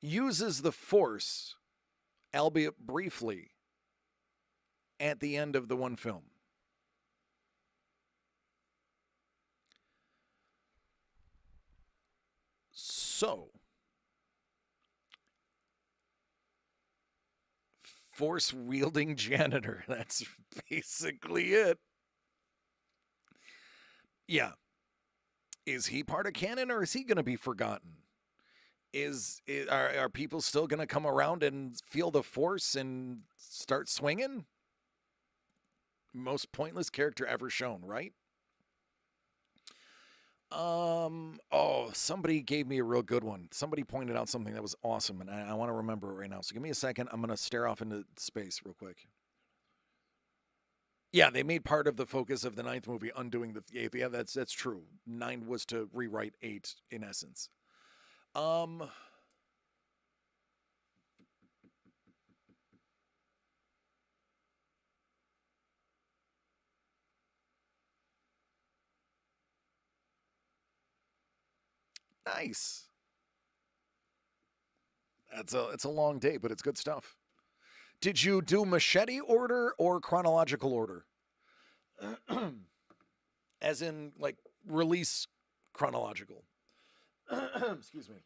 uses the Force, albeit briefly, at the end of the one film? So, Force wielding janitor. That's basically it. Yeah. Is he part of canon or is he going to be forgotten? Are people still going to come around and feel the Force and start swinging? Most pointless character ever shown, right? Oh, somebody gave me a real good one. Somebody pointed out something that was awesome, and I want to remember it right now. So give me a second. I'm going to stare off into space real quick. Yeah, they made part of the focus of the ninth movie undoing the eighth. Yeah, that's true. 9 was to rewrite 8 in essence. Um, nice. It's a long day, but it's good stuff. Did you do machete order or chronological order? As in like release chronological. Excuse me.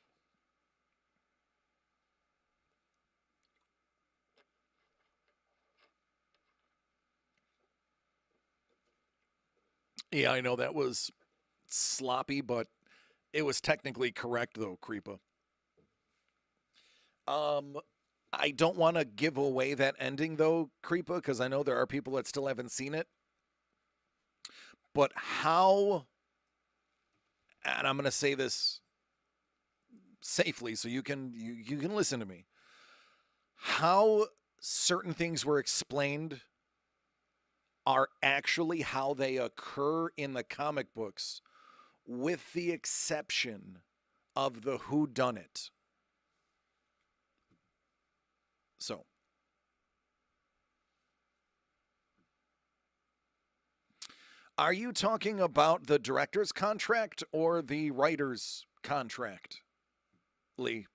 Yeah, I know that was sloppy, but it was technically correct though, Creepa. Um I don't want to give away that ending though, Creepa, because I know there are people that still haven't seen it. But how, and I'm going to say this safely so you can listen to me. How certain things were explained are actually how they occur in the comic books, with the exception of the who done it. So, are you talking about the director's contract or the writer's contract, Lee?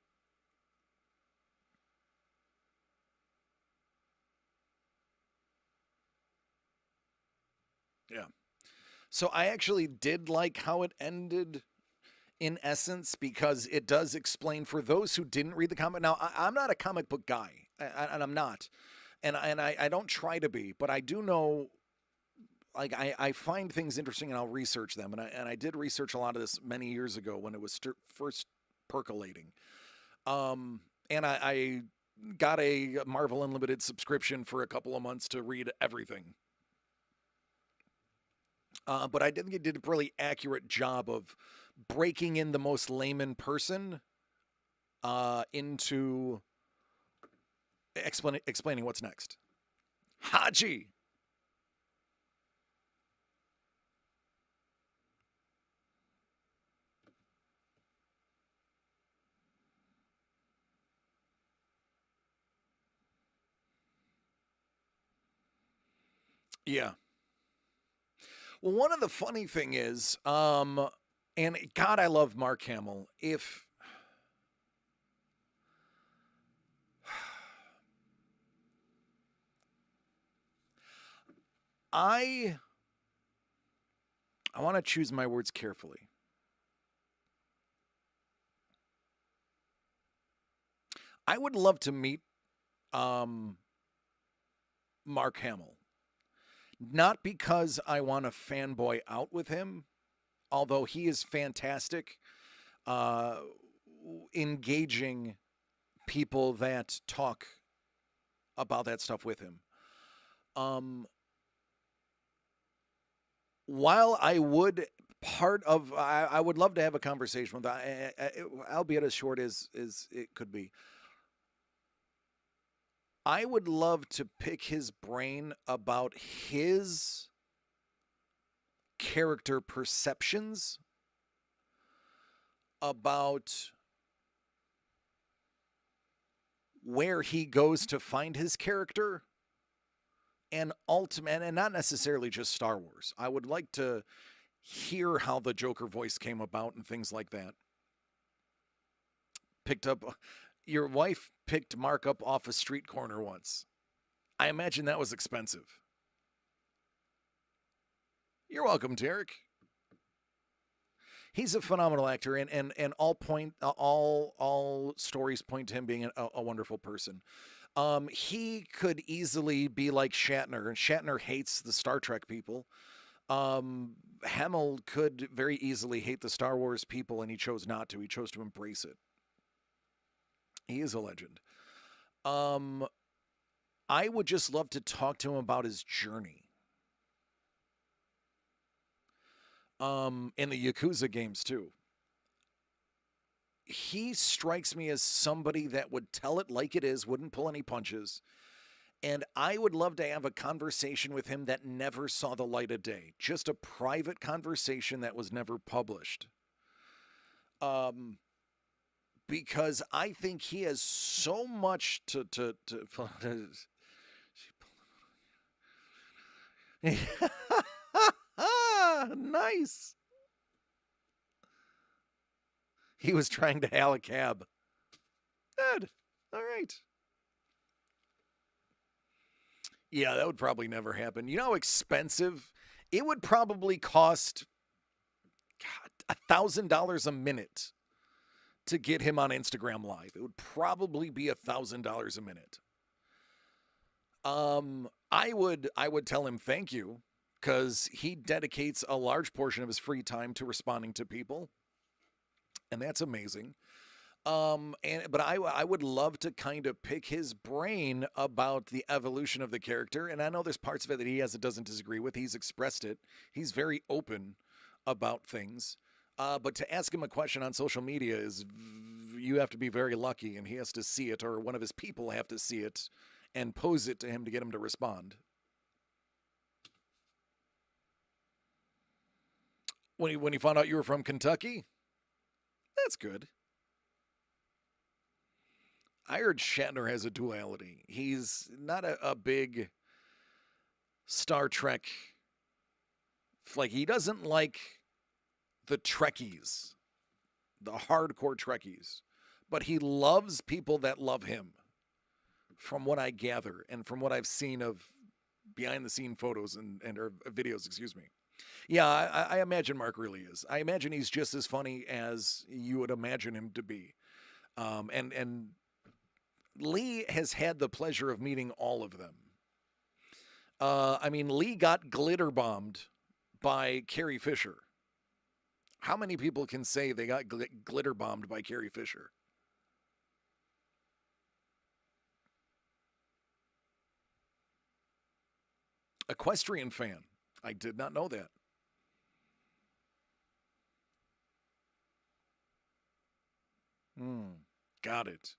Yeah. So I actually did like how it ended in essence because it does explain for those who didn't read the comic. Now, I'm not a comic book guy, and I'm not, and I don't try to be, but I do know. Like I find things interesting and I'll research them, and I did research a lot of this many years ago when it was first percolating. And I got a Marvel Unlimited subscription for a couple of months to read everything. But I didn't think it did a really accurate job of breaking in the most layman person into explaining what's next. Haji. Yeah. Well, one of the funny thing is, and God, I love Mark Hamill. If I, I want to choose my words carefully. I would love to meet um, Mark Hamill. Not because I want to fanboy out with him, although he is fantastic, uh, engaging people that talk about that stuff with him. Um, while I would I would love to have a conversation with, albeit as short as it could be. I would love to pick his brain about his character perceptions, about where he goes to find his character, and ultimate, and not necessarily just Star Wars. I would like to hear how the Joker voice came about and things like that. Picked up, your wife picked Mark up off a street corner once. I imagine that was expensive. You're welcome, Derek. He's a phenomenal actor, and all stories point to him being a wonderful person. He could easily be like Shatner, and Shatner hates the Star Trek people. Hamill could very easily hate the Star Wars people, and he chose not to. He chose to embrace it. He is a legend. I would just love to talk to him about his journey. In the Yakuza games too. He strikes me as somebody that would tell it like it is, wouldn't pull any punches. And I would love to have a conversation with him that never saw the light of day. Just a private conversation that was never published. Because I think he has so much to nice. He was trying to hail a cab. Good. All right. Yeah, that would probably never happen. You know how expensive it would probably cost? God, $1,000 a minute to get him on Instagram Live. It would probably be $1,000 a minute. I would tell him thank you, because he dedicates a large portion of his free time to responding to people, and that's amazing. But I would love to kind of pick his brain about the evolution of the character, and I know there's parts of it that he doesn't disagree with. He's expressed it. He's very open about things. But to ask him a question on social media you have to be very lucky, and he has to see it, or one of his people have to see it and pose it to him to get him to respond. When he found out you were from Kentucky, that's good. I heard Shatner has a duality. He's not a big Star Trek. Like, he doesn't like the Trekkies, the hardcore Trekkies, but he loves people that love him, from what I gather and from what I've seen of behind the scene photos and or videos, excuse me. Yeah, I imagine Mark really is. I imagine he's just as funny as you would imagine him to be. And Lee has had the pleasure of meeting all of them. I mean, Lee got glitter bombed by Carrie Fisher. How many people can say they got glitter bombed by Carrie Fisher? Equestrian fan. I did not know that. Got it.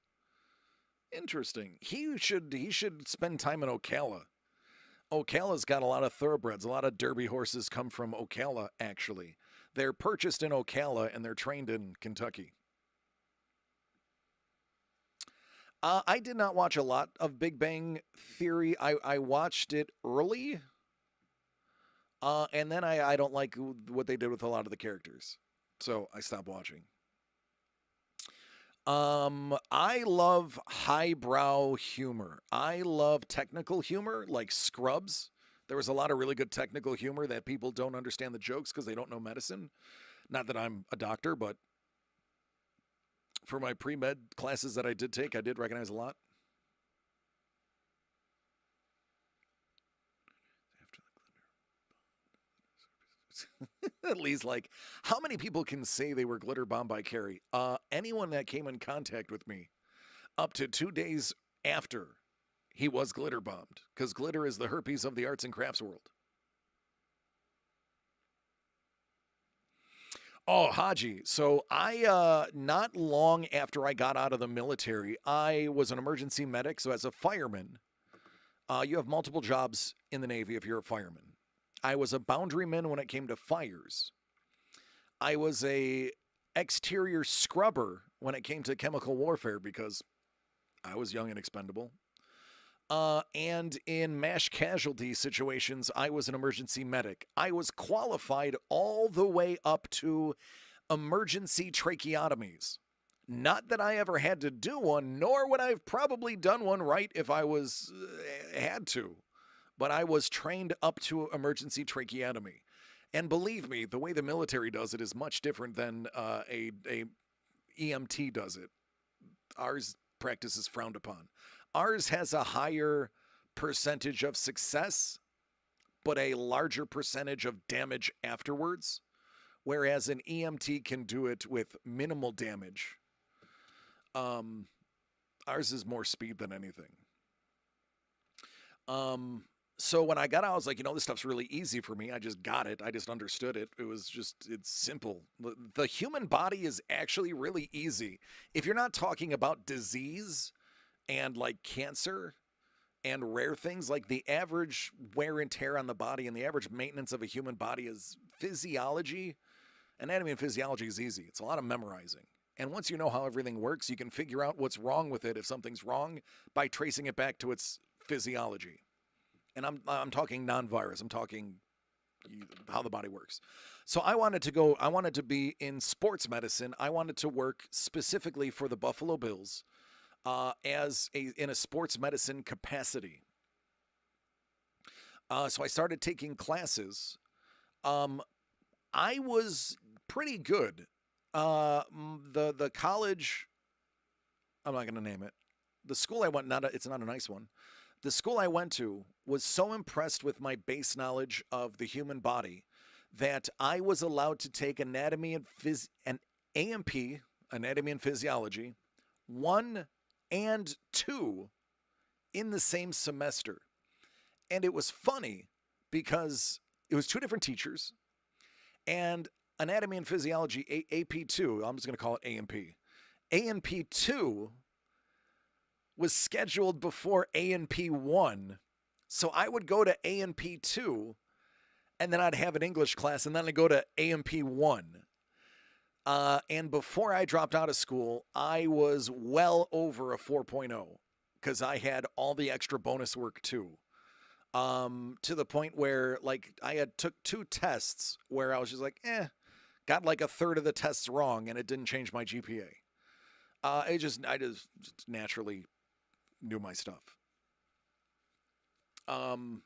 Interesting. He should spend time in Ocala. Ocala's got a lot of thoroughbreds. A lot of Derby horses come from Ocala, actually. They're purchased in Ocala and they're trained in Kentucky. I did not watch a lot of Big Bang Theory. I watched it early. And then I don't like what they did with a lot of the characters. So I stopped watching. I love highbrow humor. I love technical humor, like Scrubs. There was a lot of really good technical humor that people don't understand the jokes because they don't know medicine. Not that I'm a doctor, but for my pre-med classes that I did take, I did recognize a lot. At least, like, how many people can say they were glitter bombed by Carrie? Anyone that came in contact with me up to 2 days after he was glitter bombed, because glitter is the herpes of the arts and crafts world. Oh, Haji. So not long after I got out of the military, I was an emergency medic. So as a fireman, you have multiple jobs in the Navy if you're a fireman. I was a boundaryman when it came to fires. I was a exterior scrubber when it came to chemical warfare because I was young and expendable. And in mass casualty situations, I was an emergency medic. I was qualified all the way up to emergency tracheotomies. Not that I ever had to do one, nor would I have probably done one right if I was had to. But I was trained up to emergency tracheotomy. And believe me, the way the military does it is much different than a EMT does it. Ours practice is frowned upon. Ours has a higher percentage of success, but a larger percentage of damage afterwards, whereas an EMT can do it with minimal damage. Ours is more speed than anything. So when I got out, I was like, this stuff's really easy for me. I just got it. I just understood it. It's simple. The human body is actually really easy. If you're not talking about disease and like cancer and rare things, like the average wear and tear on the body and the average maintenance of a human body is physiology. Anatomy and physiology is easy. It's a lot of memorizing. And once you know how everything works, you can figure out what's wrong with it if something's wrong by tracing it back to its physiology. And I'm talking non-virus. I'm talking how the body works. So I wanted to be in sports medicine. I wanted to work specifically for the Buffalo Bills in a sports medicine capacity. So I started taking classes. I was pretty good. The college, I'm not going to name it. The school I went, it's not a nice one. The school I went to was so impressed with my base knowledge of the human body that I was allowed to take anatomy and AMP, anatomy and physiology, 1 and 2 in the same semester. And it was funny because it was 2 different teachers, and anatomy and physiology, AP2, I'm just going to call it AMP. AMP2 was scheduled before ANP1. So I would go to ANP2, and then I'd have an English class, and then I'd go to ANP1. And before I dropped out of school, I was well over a 4.0 because I had all the extra bonus work too. To the point where like I had took 2 tests where I was just like, got like a third of the tests wrong, and it didn't change my GPA. I just naturally knew my stuff. And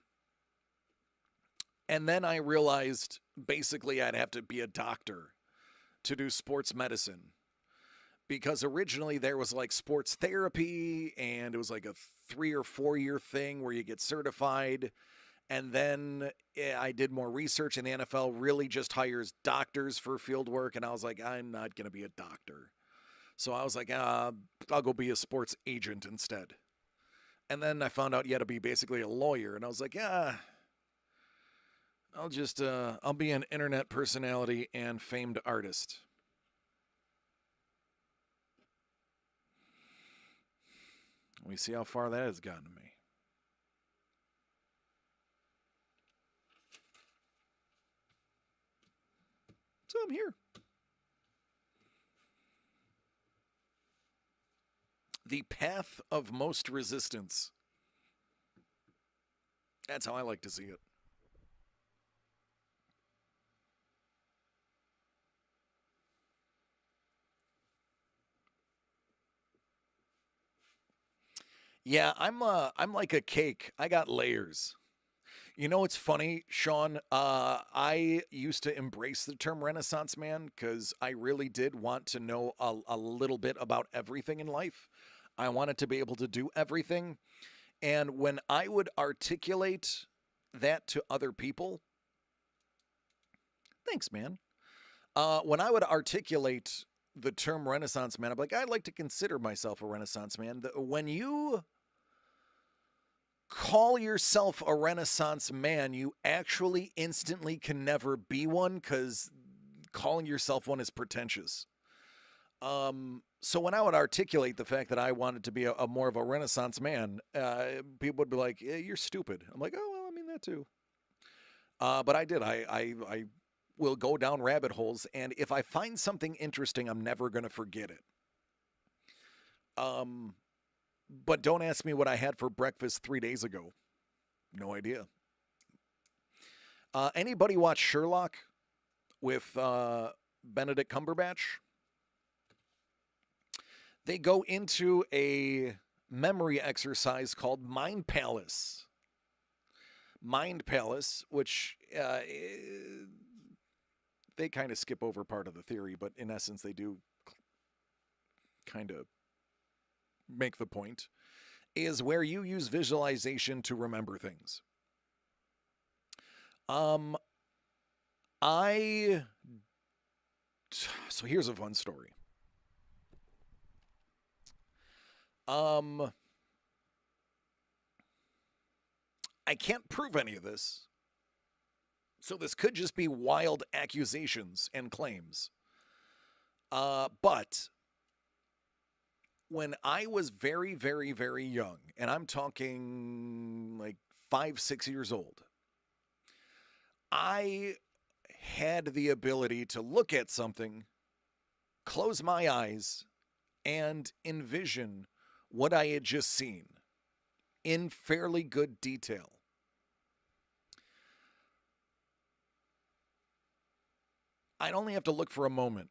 then I realized basically I'd have to be a doctor to do sports medicine, because originally there was like sports therapy, and it was like a 3 or 4 year thing where you get certified. And then I did more research, and the NFL really just hires doctors for field work. And I was like, I'm not going to be a doctor. So I was like, I'll go be a sports agent instead. And then I found out you had to be basically a lawyer. And I was like, I'll be an internet personality and famed artist. We see how far that has gotten me. So I'm here. The path of most resistance. That's how I like to see it. Yeah, I'm like a cake. I got layers. You know what's funny, Sean? I used to embrace the term Renaissance man because I really did want to know a little bit about everything in life. I wanted to be able to do everything. And when I would articulate that to other people, Thanks, man. When I would articulate the term Renaissance man, I'm like, I'd like to consider myself a Renaissance man. When you call yourself a Renaissance man, you actually instantly can never be one because calling yourself one is pretentious. So when I would articulate the fact that I wanted to be a more of a Renaissance man, people would be like, "You're stupid." I'm like, "Oh well, I mean that too." But I did. I will go down rabbit holes, and if I find something interesting, I'm never going to forget it. Um, but don't ask me what I had for breakfast 3 days ago. No idea. Anybody watch Sherlock with Benedict Cumberbatch? They go into a memory exercise called Mind Palace. Mind Palace, which they kind of skip over part of the theory, but in essence, they do kind of make the point, is where you use visualization to remember things. So here's a fun story. I can't prove any of this, so this could just be wild accusations and claims. But when I was very, very, very young, and I'm talking like 5, 6 years old, I had the ability to look at something, close my eyes, and envision what I had just seen in fairly good detail. I'd only have to look for a moment,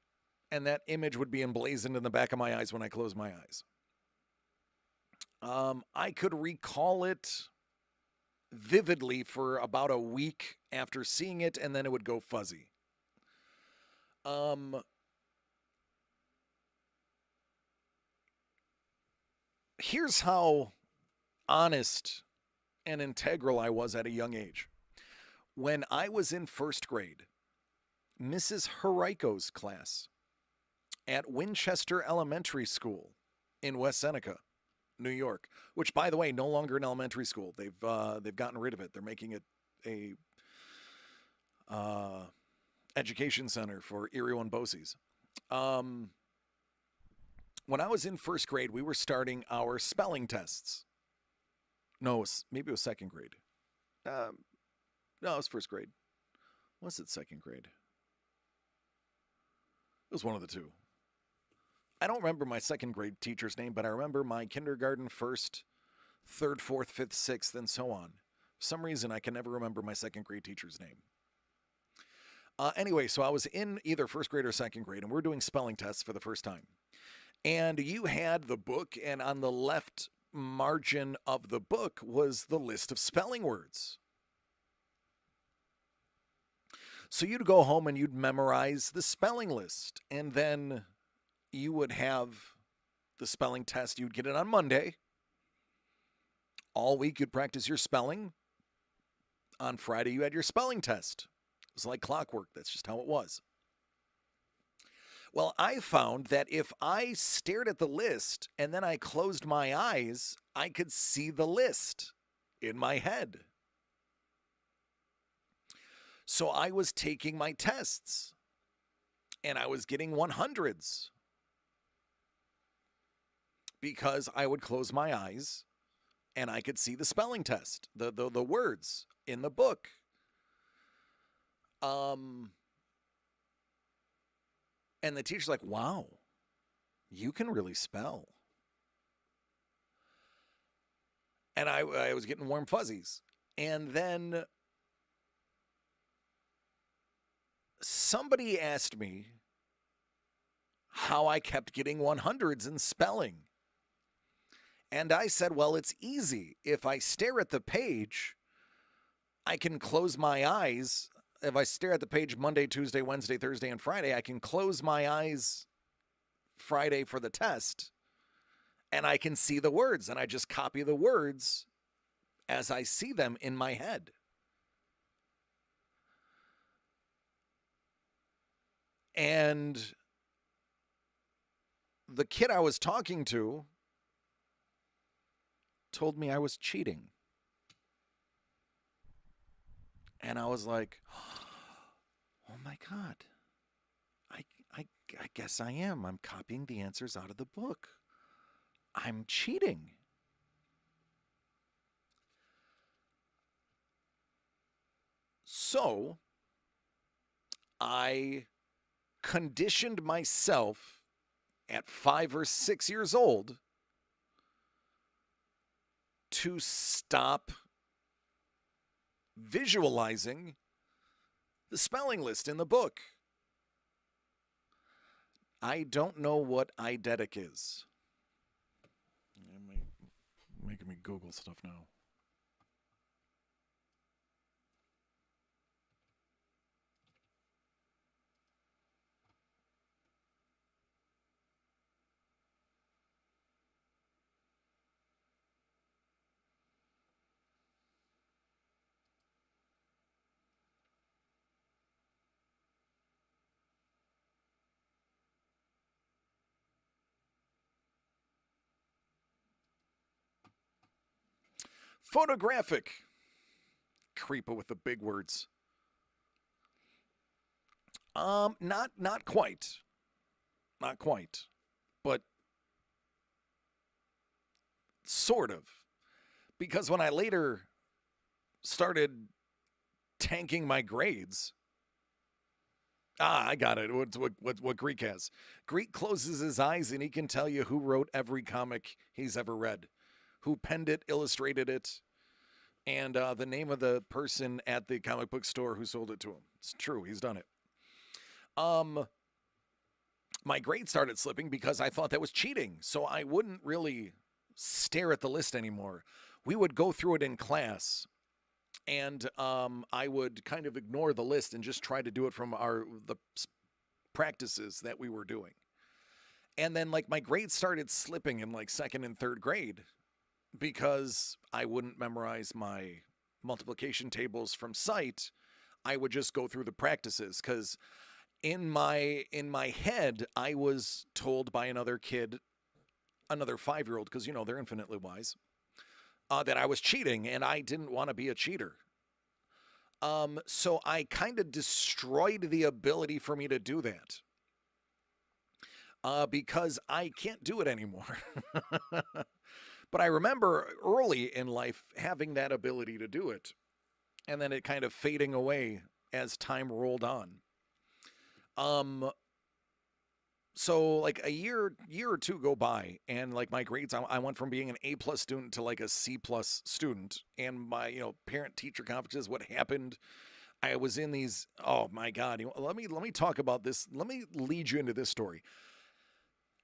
and that image would be emblazoned in the back of my eyes when I close my eyes. I could recall it vividly for about a week after seeing it, and then it would go fuzzy. Here's how honest and integral I was at a young age. When I was in first grade, Mrs. Hariko's class at Winchester Elementary School in West Seneca, New York, which, by the way, no longer an elementary school. They've gotten rid of it. They're making it a education center for Erie One Bosies. When I was in first grade, we were starting our spelling tests. No, maybe it was second grade. No, it was first grade. Was it second grade? It was one of the two. I don't remember my second grade teacher's name, but I remember my kindergarten, first, third, fourth, fifth, sixth, and so on. For some reason, I can never remember my second grade teacher's name. Anyway, so I was in either first grade or second grade, and we were doing spelling tests for the first time. And you had the book, and on the left margin of the book was the list of spelling words. So you'd go home and you'd memorize the spelling list, and then you would have the spelling test. You'd get it on Monday. All week you'd practice your spelling. On Friday you had your spelling test. It was like clockwork. That's just how it was. Well, I found that if I stared at the list and then I closed my eyes, I could see the list in my head. So I was taking my tests and I was getting 100s because I would close my eyes and I could see the spelling test, the words in the book. And the teacher's like, wow, you can really spell. And I was getting warm fuzzies. And then somebody asked me how I kept getting 100s in spelling. And I said, well, it's easy. If I stare at the page, I can close my eyes. If I stare at the page Monday, Tuesday, Wednesday, Thursday, and Friday, I can close my eyes Friday for the test, and I can see the words, and I just copy the words as I see them in my head. And the kid I was talking to told me I was cheating. And I was like, oh my God, I, I guess I am. I'm copying the answers out of the book. I'm cheating. So I conditioned myself at 5 or 6 years old to stop visualizing the spelling list in the book. I don't know what eidetic is. Making me Google stuff now. Photographic. Creeper with the big words. Not quite. Not quite. But sort of. Because when I later started tanking my grades. I got it. What Greek has. Greek closes his eyes and he can tell you who wrote every comic he's ever read, who penned it, illustrated it, and the name of the person at the comic book store who sold it to him. It's true. He's done it. My grades started slipping because I thought that was cheating, so I wouldn't really stare at the list anymore. We would go through it in class, and I would kind of ignore the list and just try to do it from the practices that we were doing. And then like my grades started slipping in like 2nd and 3rd grade because I wouldn't memorize my multiplication tables from sight. I would just go through the practices because in my head I was told by another kid, another 5-year-old, because you know they're infinitely wise, that I was cheating and I didn't want to be a cheater. So I kind of destroyed the ability for me to do that. Because I can't do it anymore. But I remember early in life having that ability to do it, and then it kind of fading away as time rolled on. So like a year or two go by, and like my grades, I went from being an A+ student to like a C+ student. And my parent teacher conferences, what happened? I was in these. Oh my God! Let me talk about this. Let me lead you into this story.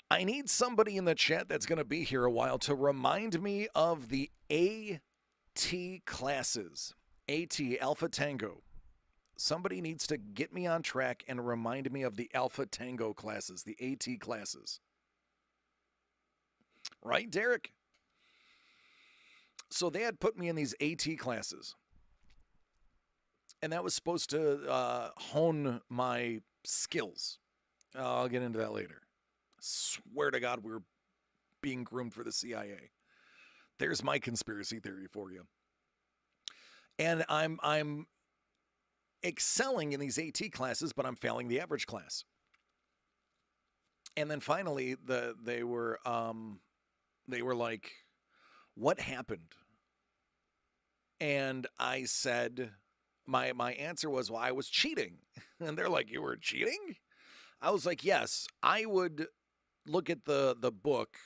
I need somebody in the chat that's going to be here a while to remind me of the AT classes. AT, Alpha Tango. Somebody needs to get me on track and remind me of the Alpha Tango classes, the AT classes. Right, Derek? So they had put me in these AT classes. And that was supposed to hone my skills. I'll get into that later. Swear to God, we're being groomed for the CIA. There's my conspiracy theory for you. And I'm excelling in these AT classes, but I'm failing the average class. And then finally, they were like, "What happened?" And I said, my answer was, "Well, I was cheating." And they're like, "You were cheating?" I was like, "Yes, I would look at the book,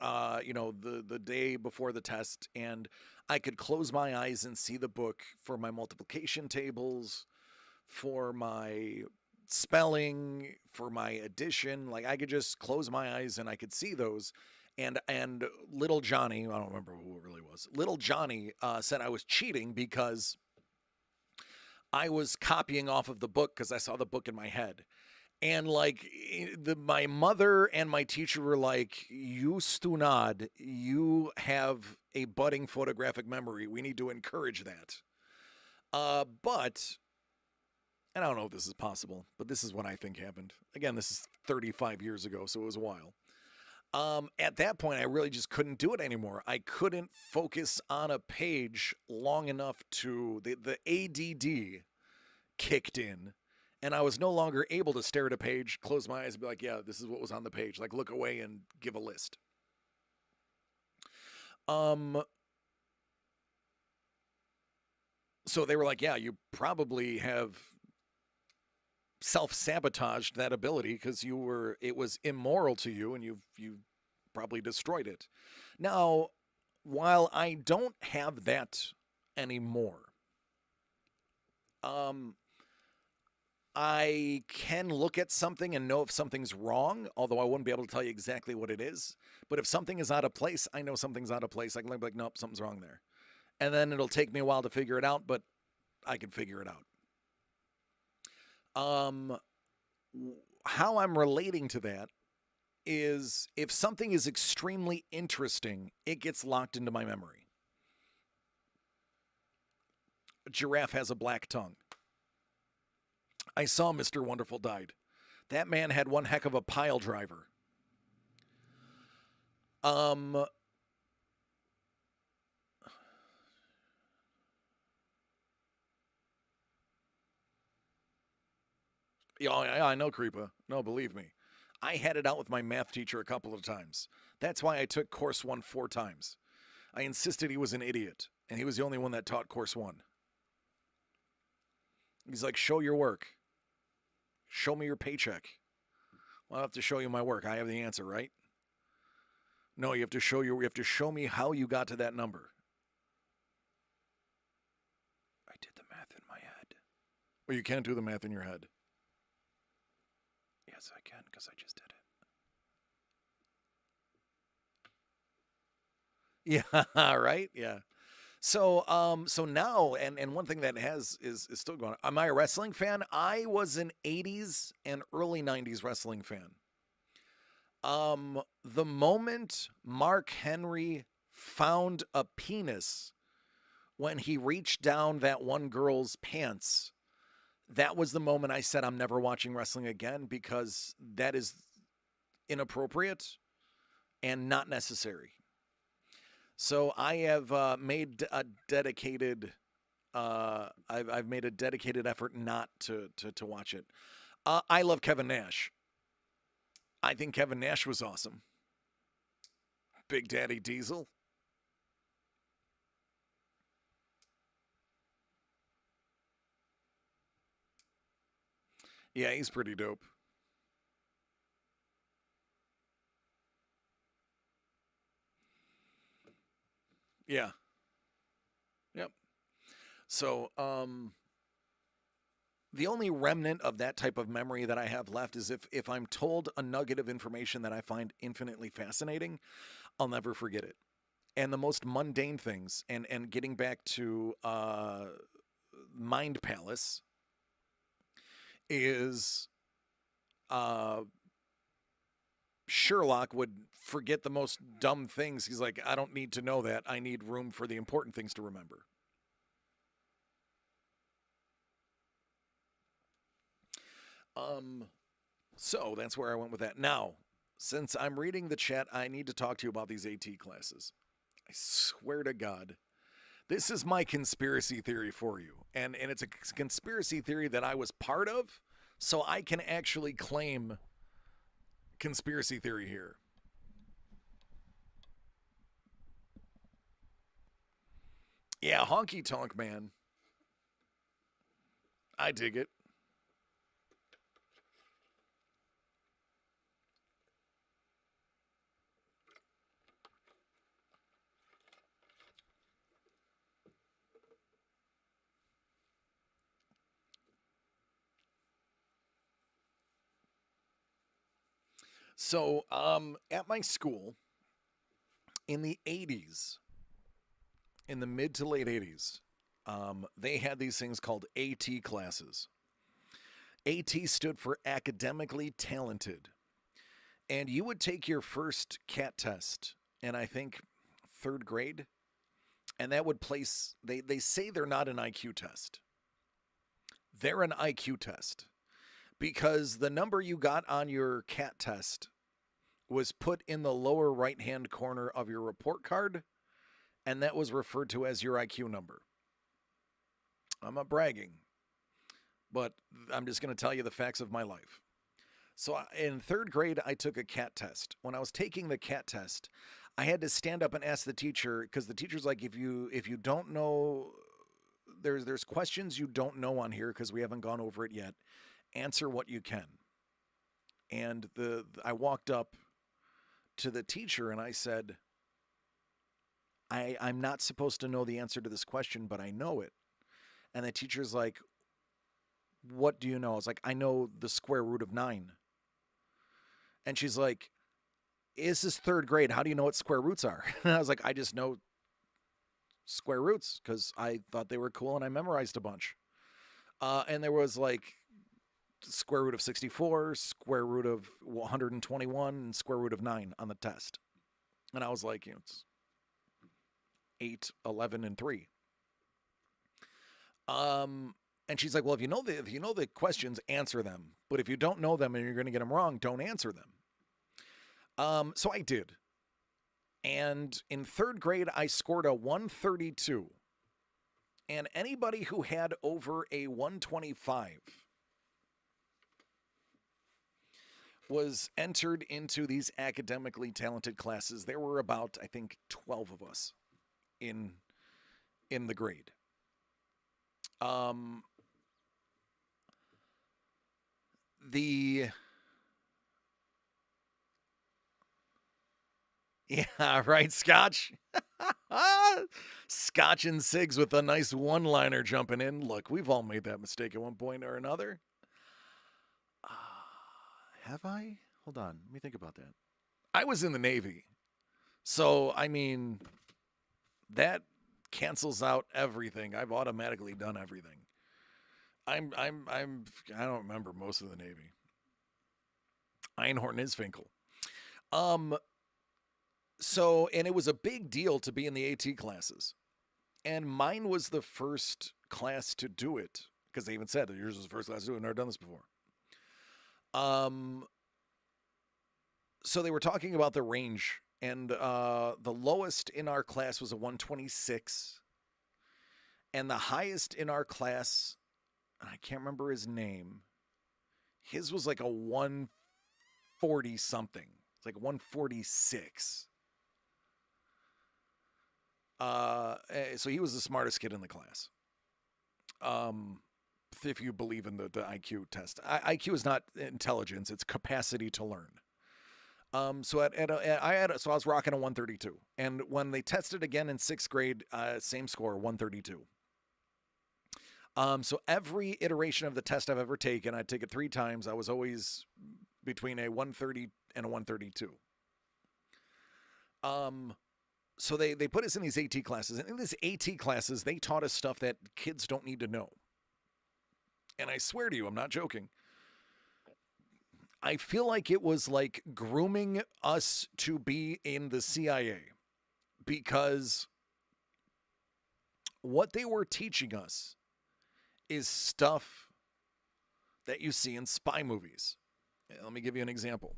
the day before the test, and I could close my eyes and see the book for my multiplication tables, for my spelling, for my addition. Like I could just close my eyes and I could see those." And little Johnny, I don't remember who it really was. Little Johnny said I was cheating because I was copying off of the book because I saw the book in my head. And like my mother and my teacher were like, "You Stunad, you have a budding photographic memory. We need to encourage that." But And I don't know if this is possible, but this is what I think happened. Again, this is 35 years ago, so it was a while. At that point, I really just couldn't do it anymore. I couldn't focus on a page long enough to the ADD kicked in, and I was no longer able to stare at a page, close my eyes, and be like, "Yeah, this is what was on the page." Like look away and give a list. Um, so they were like, "Yeah, you probably have self-sabotaged that ability because it was immoral to you and you probably destroyed it." Now, while I don't have that anymore, um I can look at something and know if something's wrong, although I wouldn't be able to tell you exactly what it is. But if something is out of place, I know something's out of place. I can be like, nope, something's wrong there. And then it'll take me a while to figure it out, but I can figure it out. Um, how I'm relating to that is if something is extremely interesting, it gets locked into my memory. A giraffe has a black tongue. I saw Mr. Wonderful died. That man had one heck of a pile driver. Yeah, I know, Creepa. No, believe me. I had it out with my math teacher a couple of times. That's why I took course 1 4 times. I insisted he was an idiot, and he was the only one that taught course 1. He's like, show your work. Show me your paycheck. Well, I have to show you my work. I have the answer, right? No, you have to show me how you got to that number. I did the math in my head. Well, you can't do the math in your head. Yes, I can, because I just did it. Yeah, right? Yeah. So now, and one thing that is still going on. Am I a wrestling fan? I was an 80s and early 90s wrestling fan. The moment Mark Henry found a penis when he reached down that one girl's pants, that was the moment I said I'm never watching wrestling again because that is inappropriate and not necessary. So I have made a dedicated. I've made a dedicated effort not to watch it. I love Kevin Nash. I think Kevin Nash was awesome. Big Daddy Diesel. Yeah, he's pretty dope. Yeah. Yep. So, the only remnant of that type of memory that I have left is if I'm told a nugget of information that I find infinitely fascinating, I'll never forget it. And the most mundane things, and getting back to Mind Palace, is uh, Sherlock would forget the most dumb things. He's like, I don't need to know that. I need room for the important things to remember. Um, so that's where I went with that. Now, since I'm reading the chat, I need to talk to you about these AT classes. I swear to God, this is my conspiracy theory for you. And it's a conspiracy theory that I was part of, so I can actually claim conspiracy theory here. Yeah, honky tonk man. I dig it. So, at my school in the 80s, in the mid to late 80s, they had these things called AT classes. AT stood for academically talented. And you would take your first CAT test in, I think, third grade. And that would place, they say they're not an IQ test. They're an IQ test because the number you got on your CAT test was put in the lower right-hand corner of your report card, and that was referred to as your IQ number. I'm not bragging, but I'm just going to tell you the facts of my life. So in third grade, I took a CAT test. When I was taking the CAT test, I had to stand up and ask the teacher, because the teacher's like, if you don't know, there's questions you don't know on here because we haven't gone over it yet. Answer what you can. And I walked up to the teacher and I said, I'm not supposed to know the answer to this question, but I know it. And the teacher's like, what do you know? I was like, I know the square root of 9. And she's like, this is third grade. How do you know what square roots are? And I was like, I just know square roots because I thought they were cool and I memorized a bunch. And there was like square root of 64, square root of 121, and square root of 9 on the test. And I was like, it's 8, 11, and 3. And she's like, well, if you know the questions, answer them. But if you don't know them and you're going to get them wrong, don't answer them. So I did. And in third grade, I scored a 132. And anybody who had over a 125 was entered into these academically talented classes. There were about, I think, 12 of us in the grade. Yeah, right, Scotch. Scotch and Sigs with a nice one-liner jumping in. Look, we've all made that mistake at one point or another. Have I? Hold on, let me think about that. I was in the Navy, so I mean, that cancels out everything. I've automatically done everything. I don't remember most of the Navy. Einhorn is Finkel. So, and it was a big deal to be in the AT classes. And mine was the first class to do it. Because they even said that yours was the first class to do it. I've never done this before. So they were talking about the range. And the lowest in our class was a 126. And the highest in our class, I can't remember his name. His was like a 140 something. It's like 146. So he was the smartest kid in the class. If you believe in the IQ test, IQ is not intelligence; it's capacity to learn. So I was rocking a 132, and when they tested again in sixth grade, same score, 132. So every iteration of the test I've ever taken, I'd take it 3 times. I was always between a 130 and a 132. So they put us in these AT classes. And in these AT classes, they taught us stuff that kids don't need to know. And I swear to you, I'm not joking. I feel like it was like grooming us to be in the CIA. Because what they were teaching us is stuff that you see in spy movies. Let me give you an example.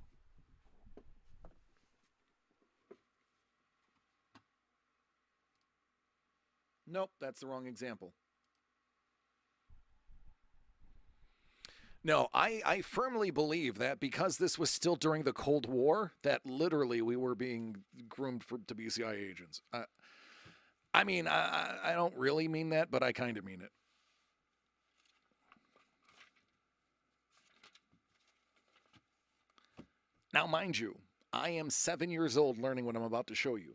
Nope, that's the wrong example. No, I firmly believe that because this was still during the Cold War, that literally we were being groomed to be CIA agents. I mean, I don't really mean that, but I kind of mean it. Now, mind you, I am 7 years old learning what I'm about to show you.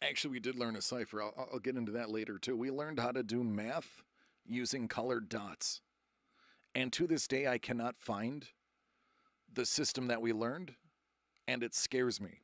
Actually, we did learn a cipher. I'll get into that later, too. We learned how to do math using colored dots. And to this day, I cannot find the system that we learned, and it scares me.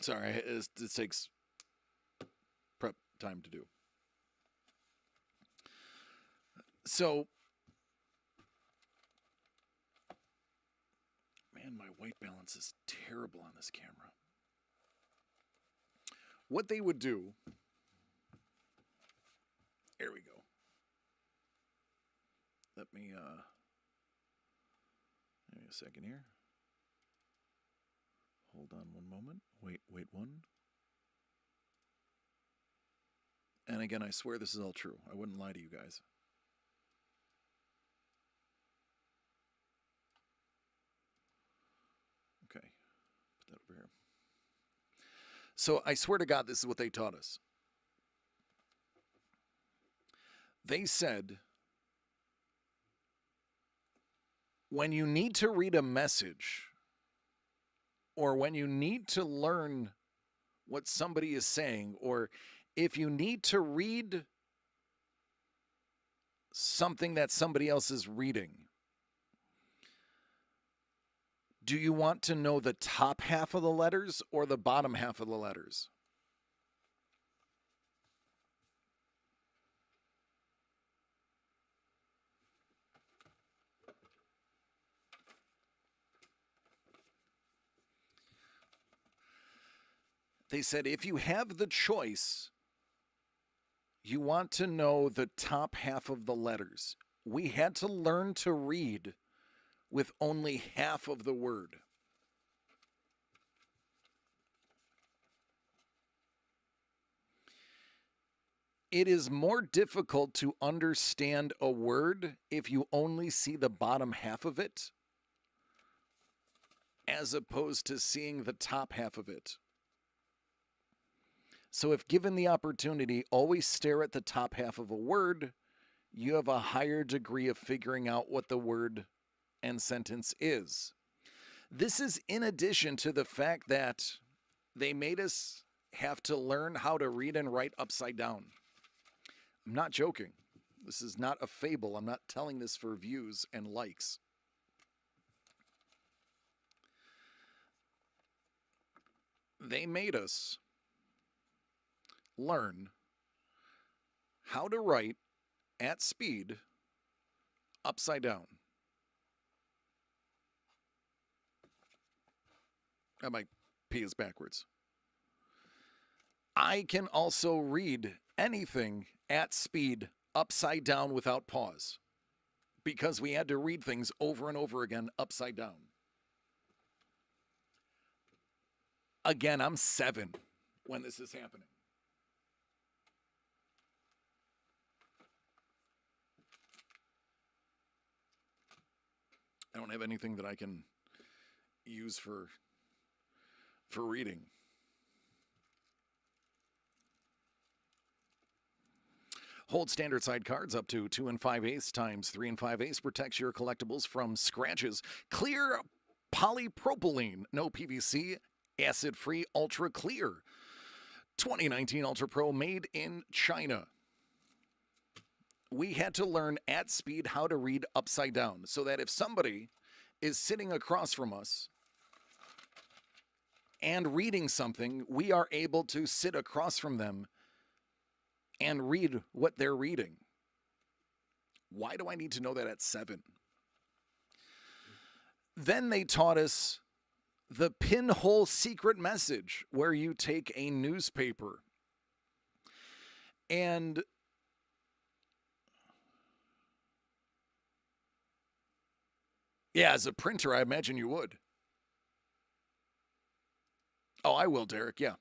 Sorry, this takes prep time to do. So, man, my white balance is terrible on this camera. What they would do, there we go. Let me, give me a second here. Hold on one moment. Wait one. And again, I swear this is all true. I wouldn't lie to you guys. Okay, put that over here. So I swear to God, this is what they taught us. They said, when you need to read a message, or when you need to learn what somebody is saying, or if you need to read something that somebody else is reading, do you want to know the top half of the letters or the bottom half of the letters? They said if you have the choice, you want to know the top half of the letters. We had to learn to read with only half of the word. It is more difficult to understand a word if you only see the bottom half of it, as opposed to seeing the top half of it. So if given the opportunity, always stare at the top half of a word, you have a higher degree of figuring out what the word and sentence is. This is in addition to the fact that they made us have to learn how to read and write upside down. I'm not joking. This is not a fable. I'm not telling this for views and likes. They made us learn how to write at speed upside down. My P is backwards. I can also read anything at speed upside down without pause, because we had to read things over and over again upside down. Again, I'm 7 when this is happening. I don't have anything that I can use for reading. Hold standard side cards up to 2 and 5 ace times 3 and 5 ace protects your collectibles from scratches. Clear polypropylene, no PVC, acid-free, ultra clear. 2019 Ultra Pro, made in China. We had to learn at speed how to read upside down, so that if somebody is sitting across from us and reading something, we are able to sit across from them and read what they're reading. Why do I need to know that at 7? Then they taught us the pinhole secret message, where you take a newspaper and Yeah, as a printer, I imagine you would. Oh, I will, Derek. Yeah.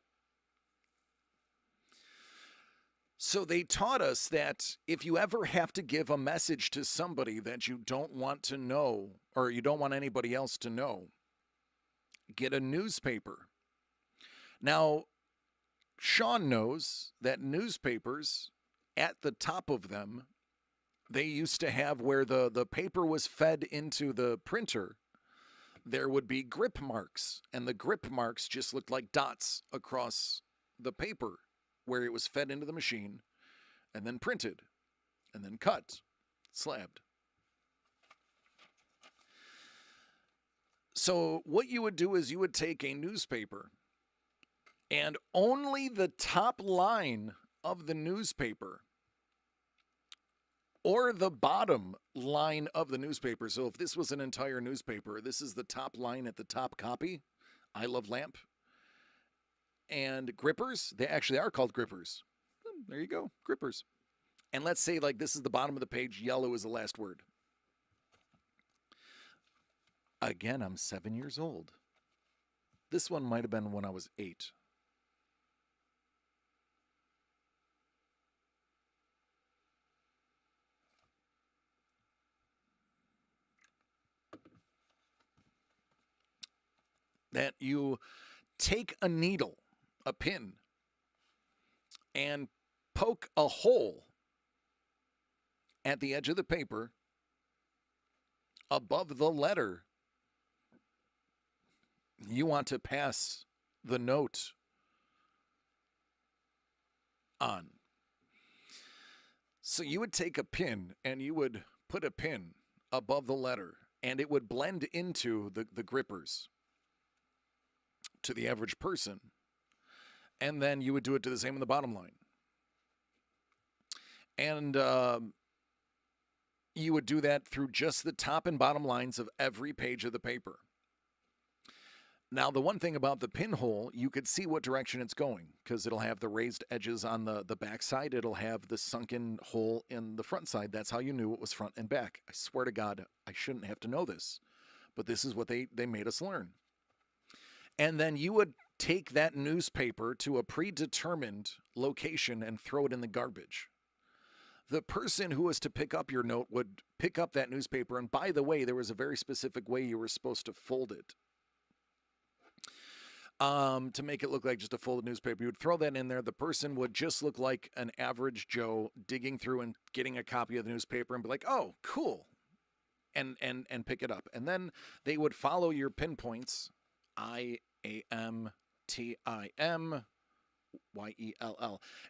So they taught us that if you ever have to give a message to somebody that you don't want to know or you don't want anybody else to know, get a newspaper. Now, Sean knows that newspapers, at the top of them, they used to have where the paper was fed into the printer, there would be grip marks. And the grip marks just looked like dots across the paper where it was fed into the machine and then printed and then cut, slabbed. So, what you would do is you would take a newspaper and only the top line of the newspaper or the bottom line of the newspaper. So, if this was an entire newspaper, this is the top line at the top copy. I love lamp. And grippers, they actually are called grippers. There you go, grippers. And let's say, like, this is the bottom of the page, yellow is the last word. Again, I'm 7 years old. This one might have been when I was 8. That you take a needle, a pin, and poke a hole at the edge of the paper above the letter you want to pass the note on. So you would take a pin and you would put a pin above the letter and it would blend into the grippers to the average person. And then you would do it to the same in the bottom line. And you would do that through just the top and bottom lines of every page of the paper. Now, the one thing about the pinhole, you could see what direction it's going because it'll have the raised edges on the back side. It'll have the sunken hole in the front side. That's how you knew it was front and back. I swear to God, I shouldn't have to know this, but this is what they made us learn. And then you would take that newspaper to a predetermined location and throw it in the garbage. The person who was to pick up your note would pick up that newspaper. And by the way, there was a very specific way you were supposed to fold it. To make it look like just a folded newspaper. You would throw that in there. The person would just look like an average Joe digging through and getting a copy of the newspaper and be like, oh, cool, and pick it up. And then they would follow your pinpoints, IAMTIMYELL,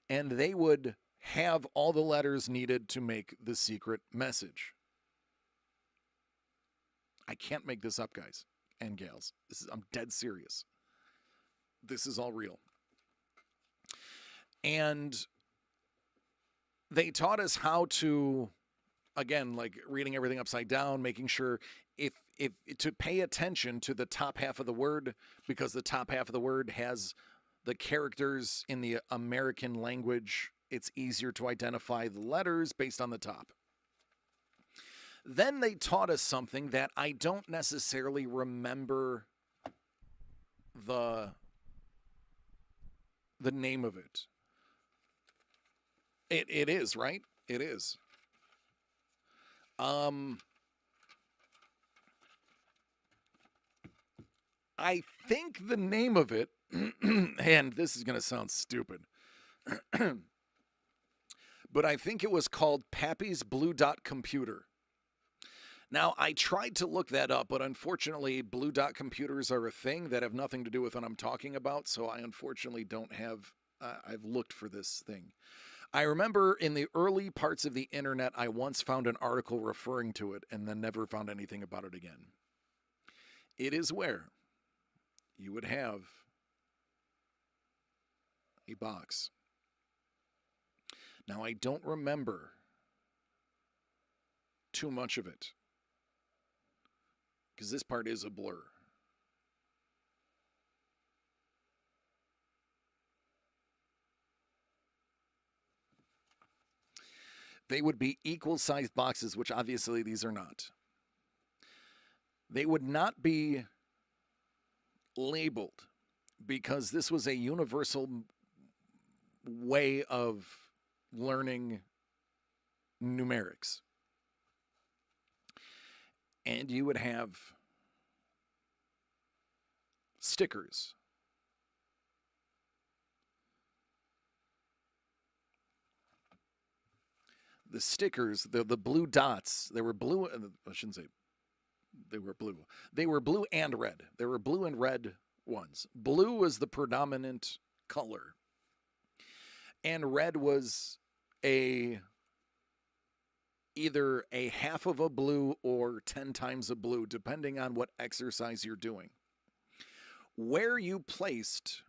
and they would have all the letters needed to make the secret message. I can't make this up, guys and gals. I'm dead serious. This is all real. And they taught us how to, again, like reading everything upside down, making sure if to pay attention to the top half of the word, because the top half of the word has the characters in the American language. It's easier to identify the letters based on the top. Then they taught us something that I don't necessarily remember the name of it. It is, right? It is. I think the name of it, and this is going to sound stupid, but I think it was called Pappy's Blue Dot Computer. Now, I tried to look that up, but unfortunately, blue dot computers are a thing that have nothing to do with what I'm talking about, so I unfortunately don't have, I've looked for this thing. I remember in the early parts of the internet, I once found an article referring to it and then never found anything about it again. It is where you would have a box. Now, I don't remember too much of it, because this part is a blur. They would be equal-sized boxes, which obviously these are not. They would not be labeled because this was a universal way of learning numerics. And you would have stickers. The stickers, the blue dots, they were blue, I shouldn't say they were blue. They were blue and red. There were blue and red ones. Blue was the predominant color. And red was either a half of a blue or 10 times a blue, depending on what exercise you're doing. Where you placed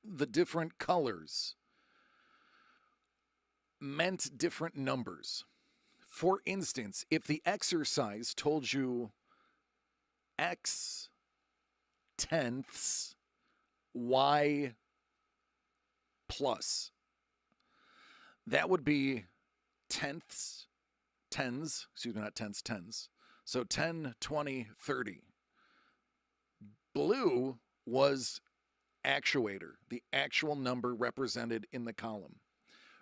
the different colors meant different numbers. For instance, if the exercise told you X tenths Y plus, that would be tens, excuse me, not tenths, tens. So 10, 20, 30. Blue was actuator, the actual number represented in the column.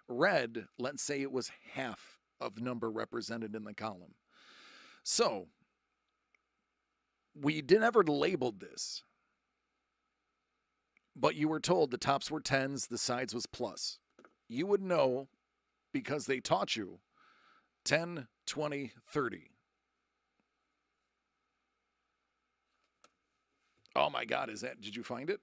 Red, let's say it was half of number represented in the column. So we never labeled this, but you were told the tops were tens, the sides was plus. You would know because they taught you 10, 20, 30. Oh my God, did you find it?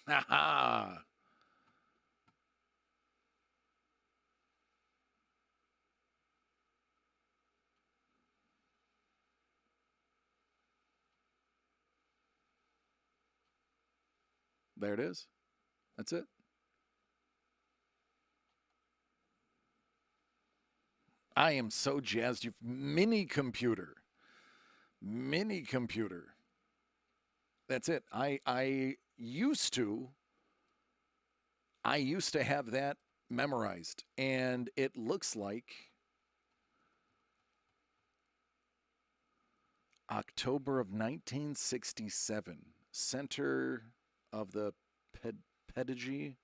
Ha. There it is. That's it. I am so jazzed. Mini computer. That's it. I used to have that memorized, and it looks like October of 1967. Center of the Pedagogy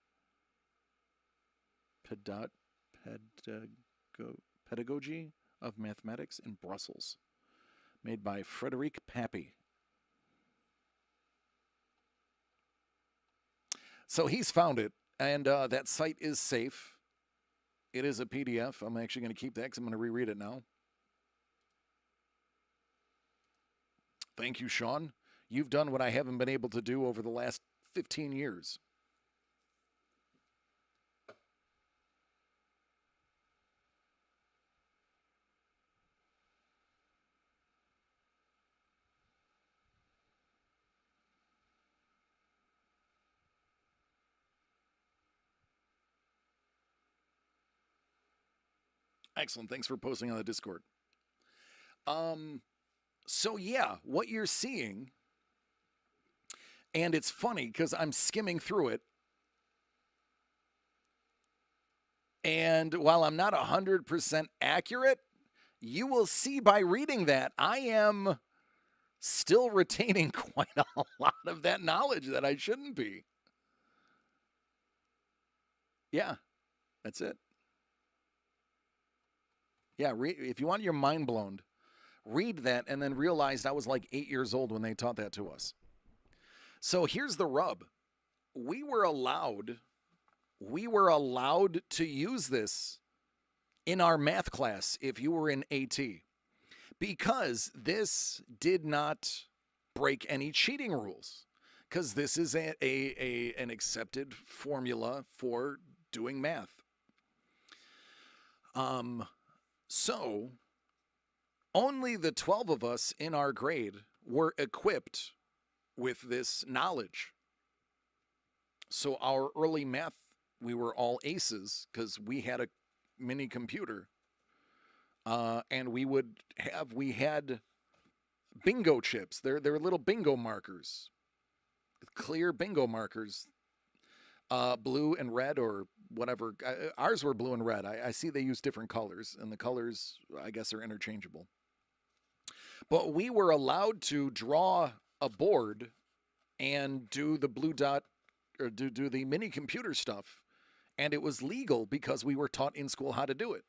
of Mathematics in Brussels, made by Frédéric Pappy. So he's found it, and that site is safe. It is a PDF. I'm actually going to keep that because I'm going to reread it now. Thank you, Sean. You've done what I haven't been able to do over the last 15 years. Excellent. Thanks for posting on the Discord. So yeah, what you're seeing, and it's funny because I'm skimming through it, and while I'm not 100% accurate, you will see by reading that I am still retaining quite a lot of that knowledge that I shouldn't be. Yeah, that's it. Yeah, if you want your mind blown, read that and then realize I was like 8 years old when they taught that to us. So here's the rub. We were allowed to use this in our math class if you were in AT, because this did not break any cheating rules, because this is an accepted formula for doing math. So only the 12 of us in our grade were equipped with this knowledge. So our early math, we were all aces because we had a mini computer. And we had bingo chips. They're little bingo markers, clear bingo markers, blue and red or whatever. Ours were blue and red. I see they use different colors, and the colors, I guess, are interchangeable. But we were allowed to draw a board and do the blue dot or do the mini computer stuff, and it was legal because we were taught in school how to do it.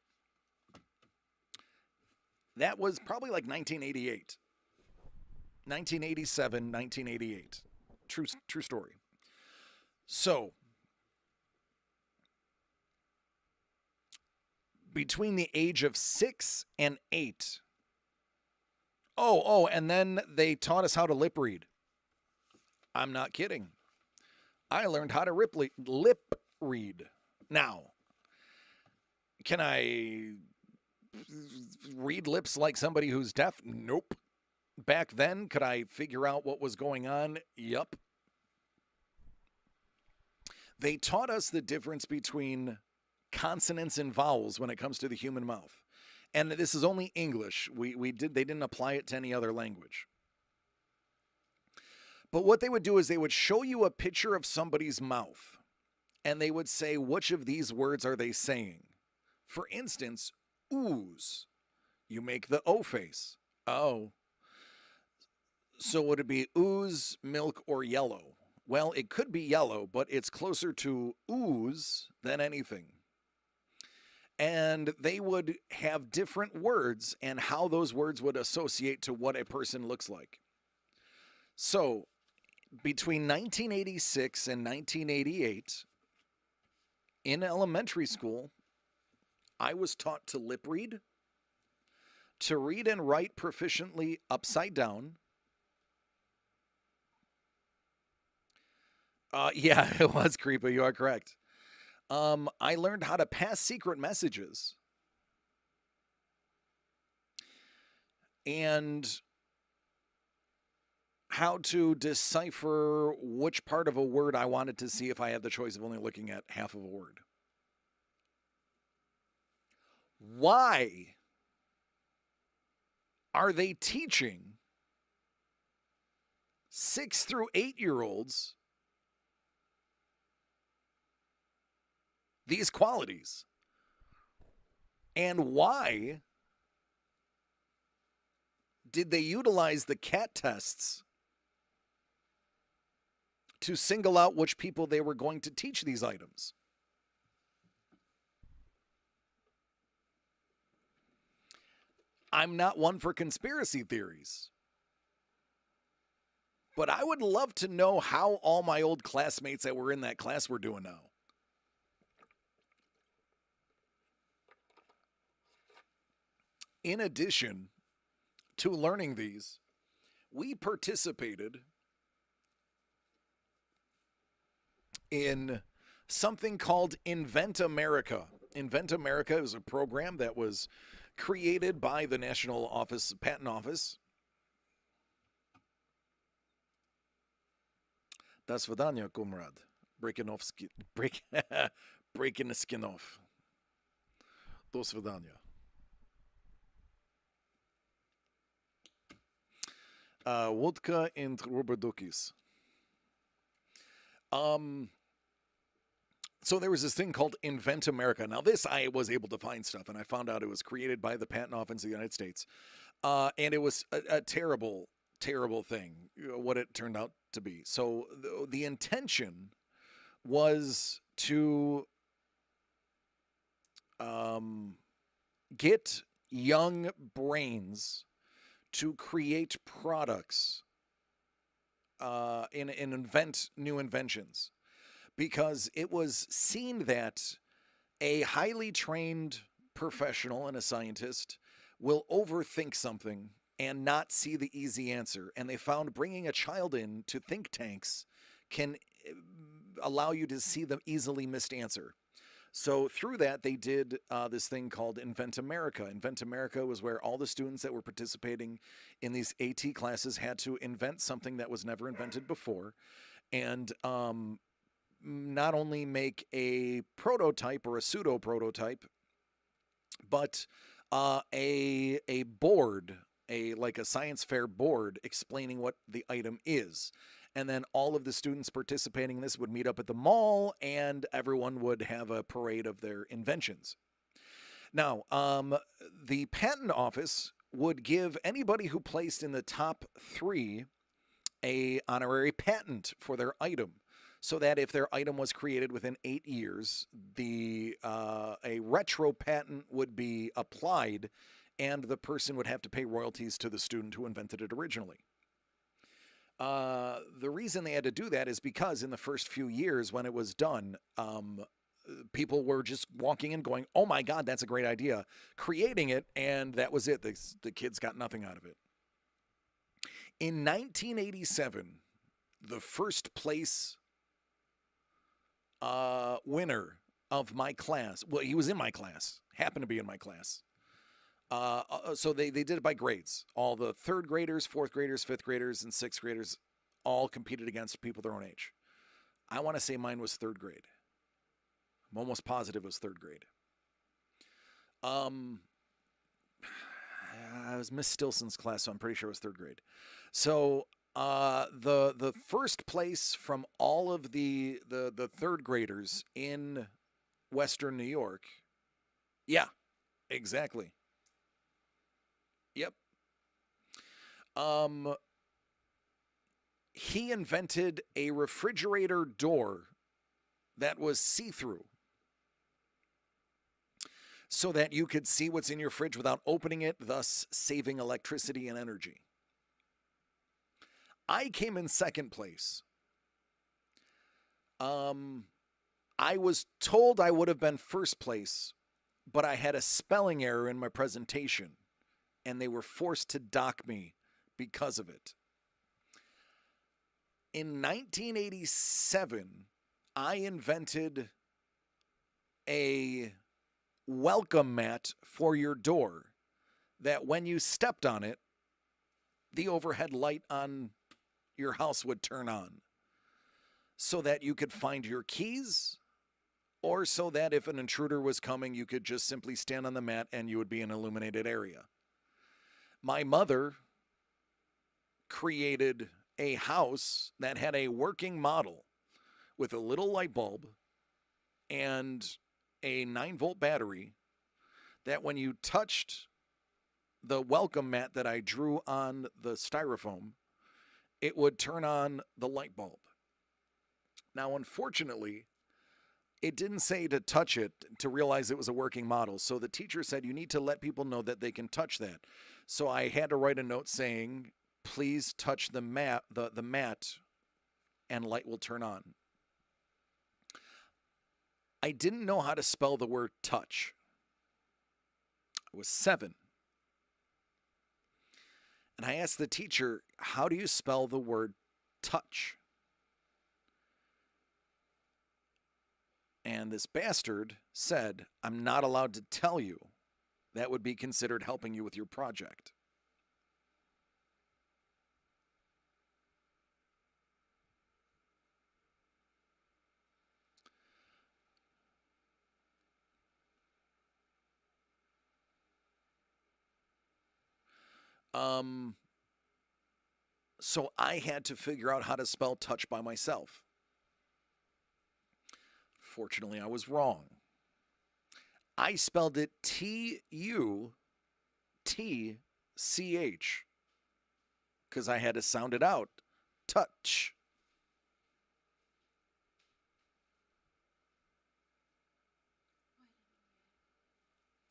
That was probably like 1988. 1987, 1988. True story. So, between the age of 6 and 8. And then they taught us how to lip read. I'm not kidding. I learned how to lip read. Now, can I read lips like somebody who's deaf? Nope. Back then, could I figure out what was going on? Yup. They taught us the difference between consonants and vowels when it comes to the human mouth. And this is only English. They didn't apply it to any other language. But what they would do is they would show you a picture of somebody's mouth, and they would say, which of these words are they saying? For instance, ooze. You make the O face. Oh. So would it be ooze, milk, or yellow? Well, it could be yellow, but it's closer to ooze than anything. And they would have different words and how those words would associate to what a person looks like. So, between 1986 and 1988, in elementary school, I was taught to lip read, to read and write proficiently upside down. Yeah, it was creepy. You are correct. I learned how to pass secret messages. And how to decipher which part of a word I wanted to see if I had the choice of only looking at half of a word. Why are they teaching 6 through 8-year-olds these qualities? And why did they utilize the CAT tests to single out which people they were going to teach these items? I'm not one for conspiracy theories, but I would love to know how all my old classmates that were in that class were doing now. In addition to learning these, we participated in something called Invent America. Invent America is a program that was created by the National Patent Office. До свидания, comrade. Breaking the skin off. До свидания. Vodka and ruberdukis. So there was this thing called Invent America. Now this, I was able to find stuff, and I found out it was created by the Patent Office of the United States. And it was a terrible, terrible thing, what it turned out to be. So the intention was to get young brains to create products and invent new inventions, because it was seen that a highly trained professional and a scientist will overthink something and not see the easy answer. And they found bringing a child in to think tanks can allow you to see the easily missed answer. So through that, they did this thing called Invent America. Invent America was where all the students that were participating in these AT classes had to invent something that was never invented before, and not only make a prototype or a pseudo prototype, but a board, like a science fair board explaining what the item is. And then all of the students participating in this would meet up at the mall, and everyone would have a parade of their inventions. Now, the patent office would give anybody who placed in the top three a honorary patent for their item, so that if their item was created within 8 years, the a retro patent would be applied, and the person would have to pay royalties to the student who invented it originally. The reason they had to do that is because in the first few years when it was done, people were just walking in going, oh my God, that's a great idea, creating it, and that was it. The kids got nothing out of it. In 1987, the first place winner of my class, well, he was in my class, happened to be in my class. So they did it by grades. All the third graders, fourth graders, fifth graders, and sixth graders all competed against people their own age. I want to say mine was third grade. I'm almost positive it was third grade. I was Miss Stilson's class, so I'm pretty sure it was third grade. So the first place from all of the third graders in Western New York. Yeah, exactly. Yep. He invented a refrigerator door that was see-through, so that you could see what's in your fridge without opening it, thus saving electricity and energy. I came in second place. I was told I would have been first place, but I had a spelling error in my presentation, and they were forced to dock me because of it. In 1987, I invented a welcome mat for your door that when you stepped on it, the overhead light on your house would turn on, so that you could find your keys, or so that if an intruder was coming, you could just simply stand on the mat and you would be in an illuminated area. My mother created a house that had a working model with a little light bulb and a 9-volt battery that when you touched the welcome mat that I drew on the styrofoam, it would turn on the light bulb. Now, unfortunately, it didn't say to touch it to realize it was a working model. So the teacher said, you need to let people know that they can touch that. So I had to write a note saying, please touch the mat, the mat, and light will turn on. I didn't know how to spell the word touch. I was 7. And I asked the teacher, how do you spell the word touch? And this bastard said, I'm not allowed to tell you. That would be considered helping you with your project. So I had to figure out how to spell touch by myself. Fortunately, I was wrong. I spelled it T-U-T-C-H because I had to sound it out. Touch.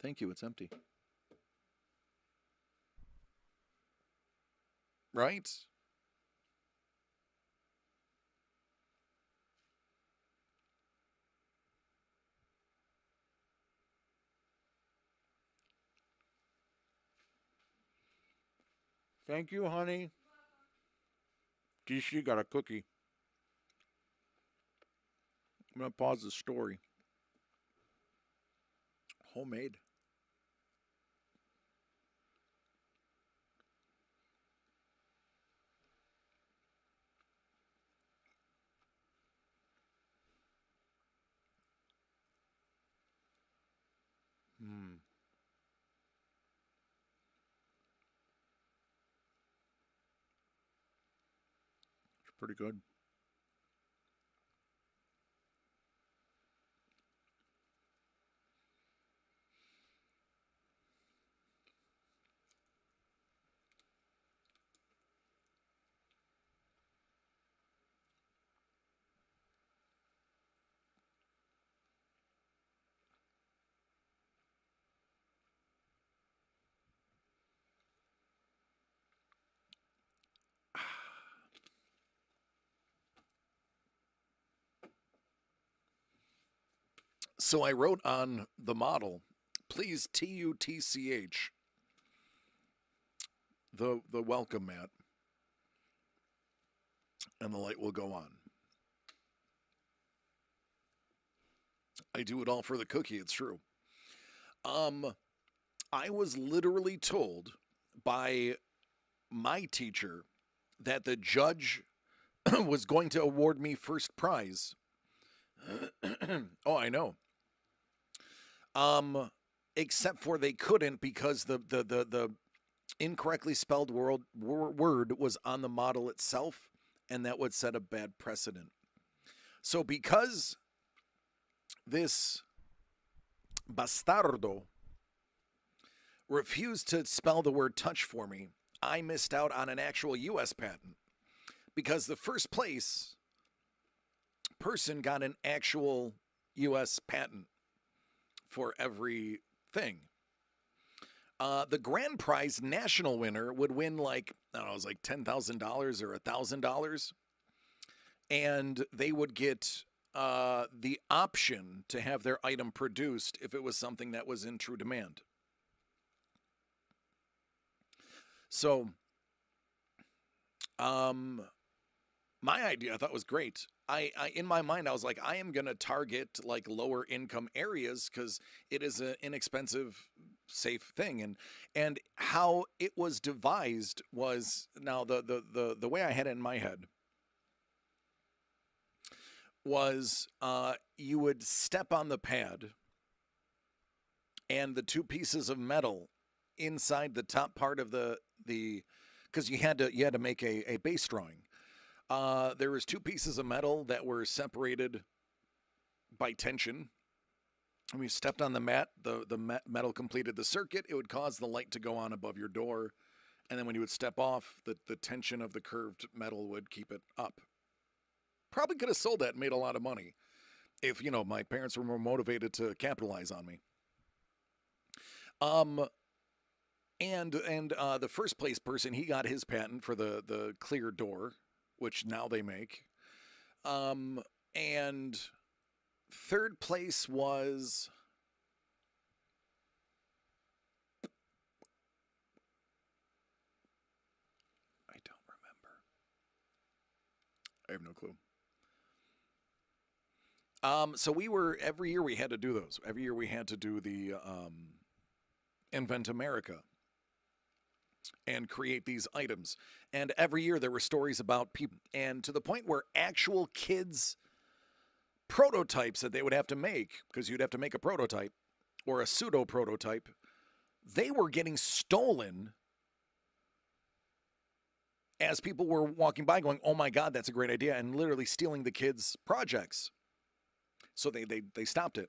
Thank you. It's empty. Right? Thank you, honey. She got a cookie. I'm going to pause the story. Homemade. Hmm. It's pretty good. So I wrote on the model, please TUTCH, the welcome mat, and the light will go on. I do it all for the cookie, it's true. Um, I was literally told by my teacher that the judge was going to award me first prize. Oh, I know. Um, except for they couldn't because the incorrectly spelled word was on the model itself, and that would set a bad precedent. So because this bastardo refused to spell the word touch for me, I missed out on an actual US patent because the first place person got an actual US patent for everything. The grand prize national winner would win like, I don't know, it was like $10,000 or $1,000. And they would get the option to have their item produced if it was something that was in true demand. So, my idea I thought was great. I in my mind I was like, I am gonna target like lower income areas because it is an inexpensive, safe thing. And how it was devised was now the way I had it in my head was you would step on the pad and the two pieces of metal inside the top part of the because you had to make a base drawing. There was two pieces of metal that were separated by tension. When you stepped on the mat, the metal completed the circuit. It would cause the light to go on above your door, and then when you would step off, the tension of the curved metal would keep it up. Probably could have sold that and made a lot of money if my parents were more motivated to capitalize on me. Um, and the first place person, he got his patent for the clear door, which now they make. And third place was I don't remember. I have no clue. So we were every year we had to do those. Every year we had to do the Invent America and create these items. And every year there were stories about people, and to the point where actual kids' prototypes that they would have to make, because you'd have to make a prototype or a pseudo prototype, they were getting stolen as people were walking by going, oh my God, that's a great idea, and literally stealing the kids' projects. So they stopped it.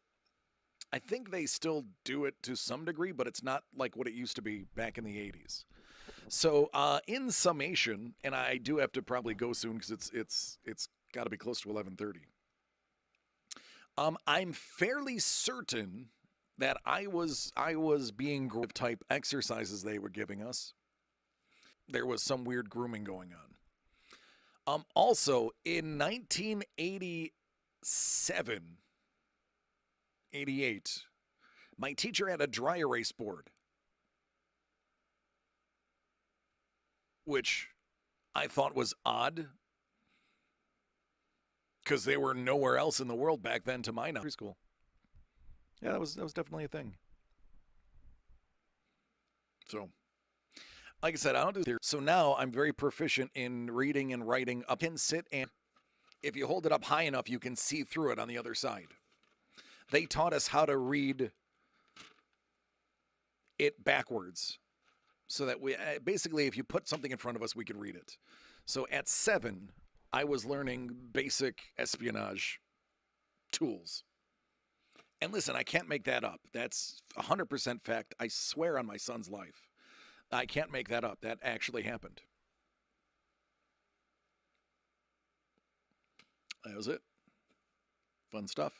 I think they still do it to some degree, but it's not like what it used to be back in the 80s. So, in summation, and I do have to probably go soon because it's got to be close to 11:30. I'm fairly certain that I was being type exercises they were giving us. There was some weird grooming going on. Also in 1987, 88, my teacher had a dry erase board, which I thought was odd because they were nowhere else in the world back then, to my knowledge. Preschool. Yeah, that was definitely a thing. So, like I said, I don't do theory. So now I'm very proficient in reading and writing. Up can sit, and if you hold it up high enough, you can see through it on the other side. They taught us how to read it backwards, so that we basically, if you put something in front of us, we could read it. So at 7, I was learning basic espionage tools. And listen, I can't make that up. That's 100% fact. I swear on my son's life. I can't make that up. That actually happened. That was it. Fun stuff.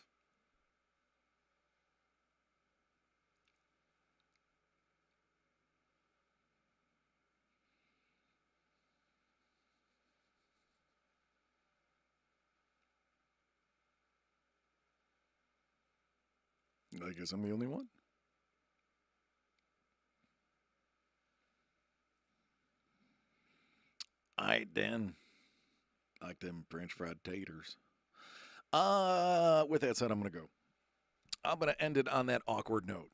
I guess I'm the only one. All right, Dan. Like them French fried taters. With that said, I'm going to go. I'm going to end it on that awkward note.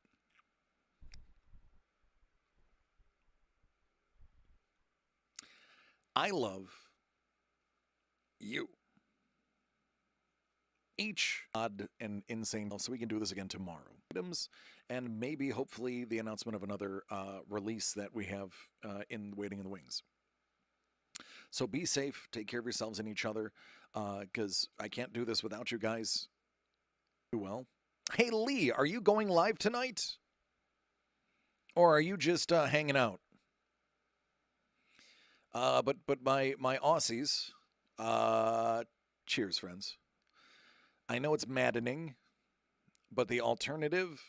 I love you. Each odd and insane, so we can do this again tomorrow. Items, and maybe, hopefully, the announcement of another release that we have in waiting in the wings. So be safe, take care of yourselves and each other, because I can't do this without you guys. Do well. Hey, Lee, are you going live tonight? Or are you just hanging out? But my Aussies, cheers, friends. I know it's maddening, but the alternative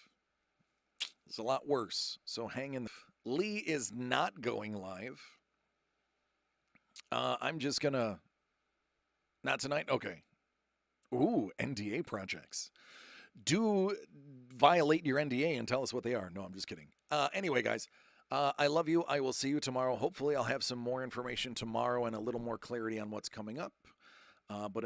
is a lot worse. So hang in. Lee is not going live. I'm just gonna. Not tonight? Okay. Ooh, NDA projects. Do violate your NDA and tell us what they are. No, I'm just kidding. Anyway, guys, I love you. I will see you tomorrow. Hopefully, I'll have some more information tomorrow and a little more clarity on what's coming up. But